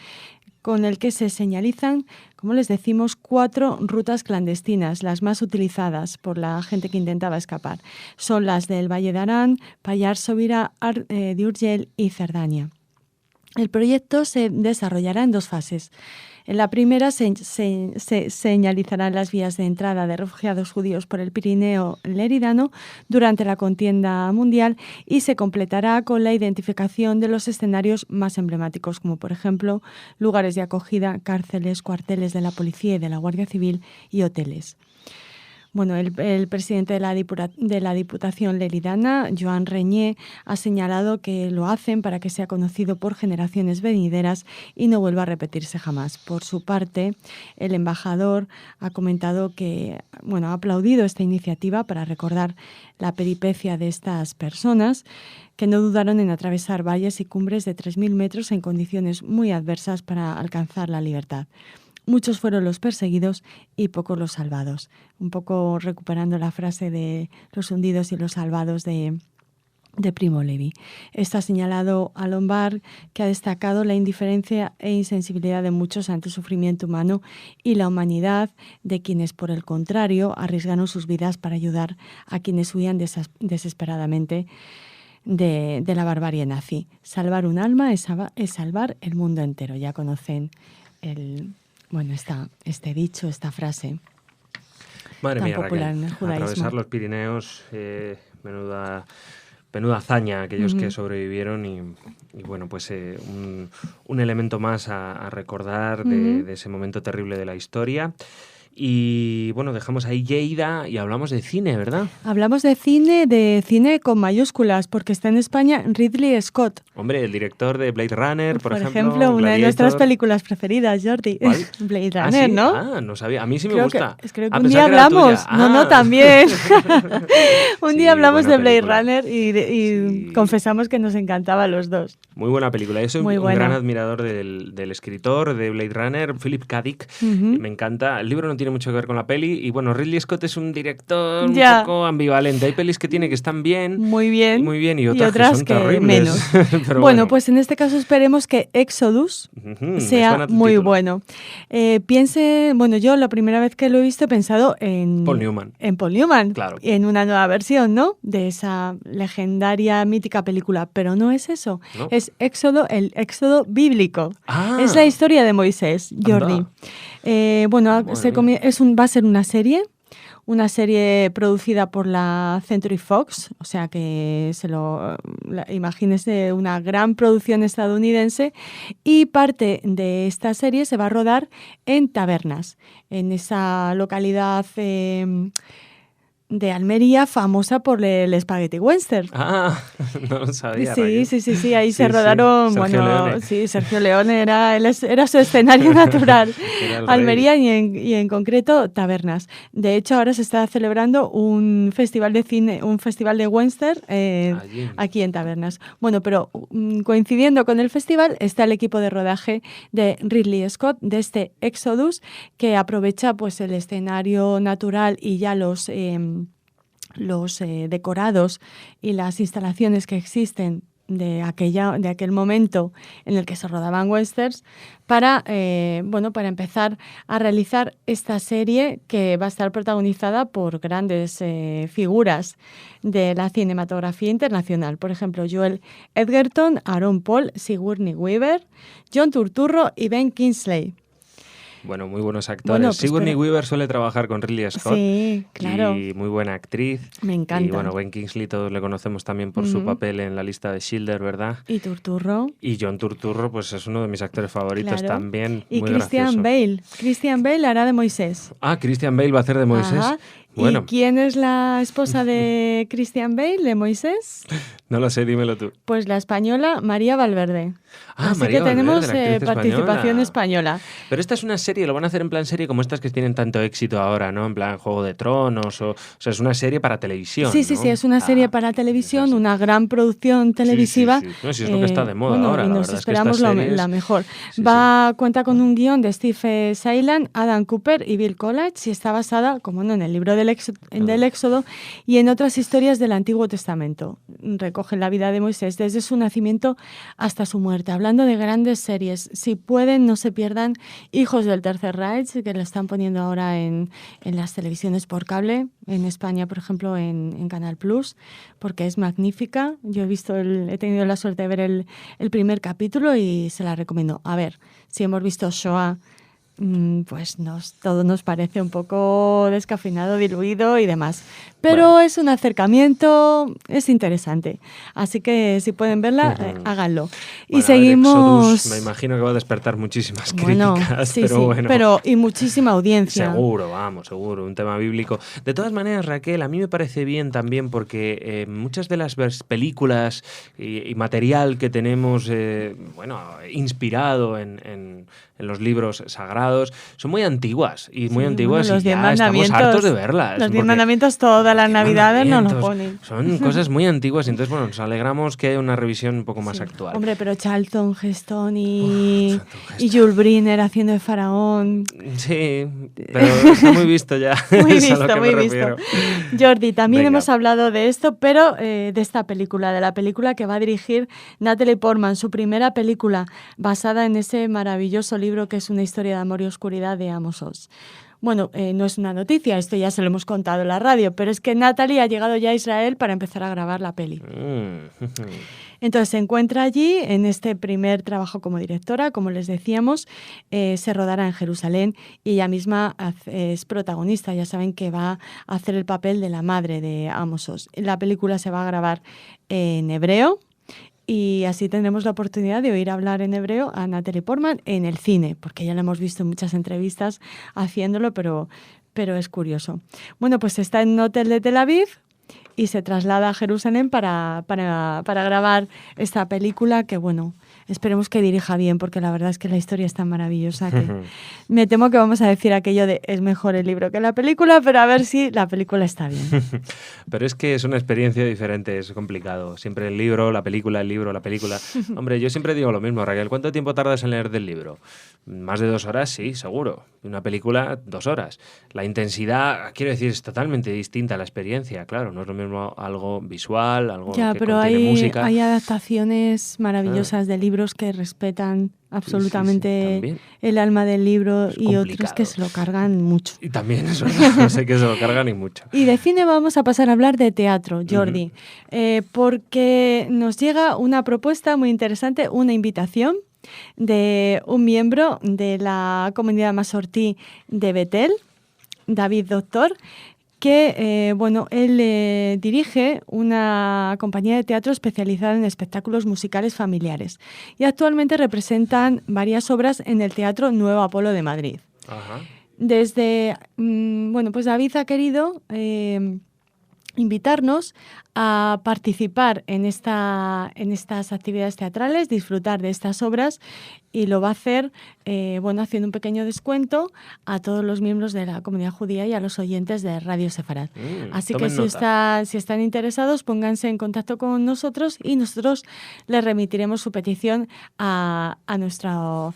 con el que se señalizan, como les decimos, 4 rutas clandestinas, las más utilizadas por la gente que intentaba escapar. Son las del Valle de Arán, Pallars Sobirà, de Urgell y Cerdanya. El proyecto se desarrollará en 2 fases. En la primera se señalizarán las vías de entrada de refugiados judíos por el Pirineo Leridano durante la contienda mundial y se completará con la identificación de los escenarios más emblemáticos, como por ejemplo lugares de acogida, cárceles, cuarteles de la policía y de la Guardia Civil y hoteles. Bueno, el presidente de la Diputación leridana, Joan Reñé, ha señalado que lo hacen para que sea conocido por generaciones venideras y no vuelva a repetirse jamás. Por su parte, el embajador ha comentado que, ha aplaudido esta iniciativa para recordar la peripecia de estas personas que no dudaron en atravesar valles y cumbres de 3.000 metros en condiciones muy adversas para alcanzar la libertad. Muchos fueron los perseguidos y pocos los salvados. Un poco recuperando la frase de los hundidos y los salvados de Primo Levi. Está señalado Alon Bar, que ha destacado la indiferencia e insensibilidad de muchos ante el sufrimiento humano y la humanidad de quienes, por el contrario, arriesgaron sus vidas para ayudar a quienes huían desesperadamente de la barbarie nazi. Salvar un alma es salvar el mundo entero. Ya conocen este dicho, esta frase. Madre tan mía, popular Raquel, en el judaísmo. Atravesar los Pirineos, menuda hazaña aquellos que sobrevivieron y pues un elemento más a recordar de ese momento terrible de la historia. Y bueno, dejamos ahí Lleida y hablamos de cine, ¿verdad? Hablamos de cine con mayúsculas, porque está en España Ridley Scott. Hombre, el director de Blade Runner, por ejemplo, una Gladiator. de nuestras películas preferidas, Jordi. ¿Cuál? Blade Runner, ¿sí? ¿no? No sabía. A mí sí me gusta. Creo que un día hablamos. No, también. Un día hablamos de Blade Runner y sí. Confesamos que nos encantaba a los dos. Muy buena película. Yo soy un gran admirador del escritor de Blade Runner, Philip K. Dick. Me encanta. El libro no tiene mucho que ver con la peli y bueno, Ridley Scott es un director un poco ambivalente. Hay pelis que tiene que están bien, muy bien y otras que son terribles. Menos. Pero bueno, pues en este caso esperemos que Exodus sea muy bueno. Yo la primera vez que lo he visto he pensado en Paul Newman. En Paul Newman, claro. En una nueva versión, ¿no? De esa legendaria, mítica película, pero no es eso. ¿No? Es el Éxodo bíblico. Es la historia de Moisés, Jordi. Va a ser una serie producida por la Century Fox, o sea que imagínese una gran producción estadounidense, y parte de esta serie se va a rodar en Tabernas, en esa localidad de Almería, famosa por el Spaghetti Western. No lo sabía. Sí, ahí se rodaron, Sergio Leone era su escenario natural, Almería y en concreto Tabernas. De hecho, ahora se está celebrando un festival de cine, un festival de western aquí en Tabernas. Bueno, pero coincidiendo con el festival está el equipo de rodaje de Ridley Scott, de este Exodus, que aprovecha pues el escenario natural y ya los decorados y las instalaciones que existen de aquel momento en el que se rodaban westerns para empezar a realizar esta serie que va a estar protagonizada por grandes figuras de la cinematografía internacional. Por ejemplo, Joel Edgerton, Aaron Paul, Sigourney Weaver, John Turturro y Ben Kingsley. Bueno, muy buenos actores. Pues Sigourney Weaver suele trabajar con Ridley Scott. Sí, claro. Y muy buena actriz. Me encanta. Y bueno, Ben Kingsley todos le conocemos también por su papel en La lista de Schindler, ¿verdad? Y Turturro. Y John Turturro, pues es uno de mis actores favoritos también. Y muy Christian gracioso. Bale. Christian Bale hará de Moisés. Ah, Christian Bale va a hacer de Moisés. Ajá. Bueno. ¿Y quién es la esposa de Christian Bale, de Moisés? No lo sé, dímelo tú. Pues la española María Valverde. Ah, Así María que tenemos Valverde, la actriz participación española. Pero esta es una serie, lo van a hacer en plan serie como estas que tienen tanto éxito ahora, ¿no? En plan Juego de Tronos, o sea, es una serie para televisión, Sí, ¿no? sí, es una serie para televisión, una gran producción televisiva. Sí. No, si es lo que está de moda ahora, y la nos verdad esperamos es que estas series... la mejor. Sí. Cuenta con un guión de Steve Sailan, Adam Cooper y Bill Collage y está basada, como no, en el libro del Éxodo y en otras historias del Antiguo Testamento. Recogen la vida de Moisés desde su nacimiento hasta su muerte. Hablando de grandes series, si pueden, no se pierdan Hijos del Tercer Reich, que lo están poniendo ahora en las televisiones por cable, en España, por ejemplo, en Canal Plus, porque es magnífica. Yo he tenido la suerte de ver el primer capítulo y se la recomiendo. A ver, si hemos visto Shoah, pues todo nos parece un poco descafeinado, diluido y demás. Pero es un acercamiento, es interesante. Así que si pueden verla, háganlo. Y seguimos... Exodus, me imagino que va a despertar muchísimas críticas, y muchísima audiencia. Seguro, un tema bíblico. De todas maneras, Raquel, a mí me parece bien también porque muchas de las películas y material que tenemos inspirado en los libros sagrados son muy antiguas y ya estamos hartos de verlas. Los 10 mandamientos todas las navidades nos lo ponen. Son cosas muy antiguas y entonces nos alegramos que haya una revisión un poco más actual. Hombre, pero Charlton Heston y Jules Briner haciendo de faraón. Sí, pero está muy visto ya. Muy visto. Jordi, también hemos hablado de esto, pero de esta película, de la película que va a dirigir Natalie Portman, su primera película basada en ese maravilloso libro que es Una historia de amor y oscuridad de Amos Oz. Bueno, no es una noticia, esto ya se lo hemos contado en la radio, pero es que Natalie ha llegado ya a Israel para empezar a grabar la peli. Entonces se encuentra allí en este primer trabajo como directora, como les decíamos, se rodará en Jerusalén y ella misma es protagonista, ya saben que va a hacer el papel de la madre de Amos Oz. La película se va a grabar en hebreo. Y así tendremos la oportunidad de oír hablar en hebreo a Natalie Portman en el cine, porque ya la hemos visto en muchas entrevistas haciéndolo, pero es curioso. Bueno, pues está en un hotel de Tel Aviv y se traslada a Jerusalén para grabar esta película que, bueno, esperemos que dirija bien, porque la verdad es que la historia es tan maravillosa que me temo que vamos a decir aquello de es mejor el libro que la película, pero a ver si la película está bien. Pero es que es una experiencia diferente, es complicado. Siempre el libro, la película, el libro, la película. Hombre, yo siempre digo lo mismo, Raquel. ¿Cuánto tiempo tardas en leer del libro? Más de 2 horas, sí, seguro. Una película, 2 horas. La intensidad, quiero decir, es totalmente distinta a la experiencia. Claro, no es lo mismo algo visual, algo que contiene música. Hay adaptaciones maravillosas de libros que respetan absolutamente el alma del libro y otros que se lo cargan mucho. Y también eso, no sé que se lo cargan y mucho. Y de cine vamos a pasar a hablar de teatro, Jordi, porque nos llega una propuesta muy interesante, una invitación de un miembro de la comunidad Masortí de Betel, David Doctor, que él dirige una compañía de teatro especializada en espectáculos musicales familiares y actualmente representan varias obras en el Teatro Nuevo Apolo de Madrid. Ajá. Pues David ha querido invitarnos a participar en estas actividades teatrales, disfrutar de estas obras, y lo va a hacer haciendo un pequeño descuento a todos los miembros de la comunidad judía y a los oyentes de Radio Sefarad. Así que si están interesados, pónganse en contacto con nosotros y nosotros les remitiremos su petición a nuestro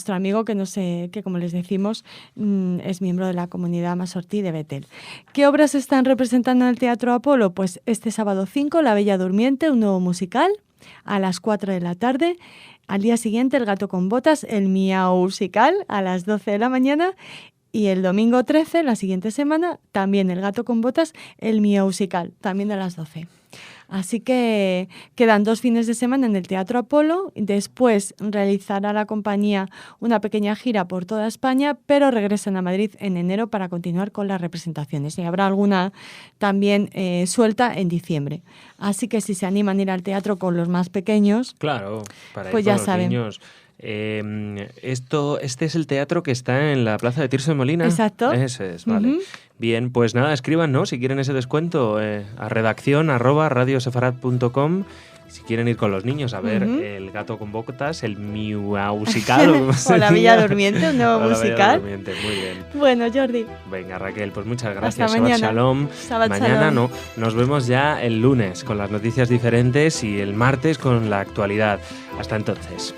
amigo que como les decimos, es miembro de la comunidad Masortí de Betel. ¿Qué obras están representando en el Teatro Apolo? Pues este sábado 5, La Bella Durmiente, un nuevo musical. a las 4 de la tarde. Al día siguiente, El gato con botas, el Miausical, a las 12 de la mañana. Y el domingo 13, la siguiente semana, también El gato con botas, el Miausical, también a las 12. Así que quedan 2 fines de semana en el Teatro Apolo. Después realizará la compañía una pequeña gira por toda España, pero regresan a Madrid en enero para continuar con las representaciones. Y habrá alguna también suelta en diciembre. Así que si se animan a ir al teatro con los más pequeños, claro, para pues ir ya con los saben. niños. Este es el teatro que está en la Plaza de Tirso de Molina. Exacto. Ese es, vale. Bien, pues nada, escriban, ¿no? Si quieren ese descuento, a redacción@radiosefarad.com. Si quieren ir con los niños a ver El gato con botas, el Miausical. O La Bella Durmiente, un nuevo musical. Muy bien. Bueno, Jordi. Venga, Raquel, pues muchas gracias. Hasta mañana. Shalom. Shabbat Mañana shalom. no. Nos vemos ya el lunes con las noticias diferentes y el martes con la actualidad. Hasta entonces.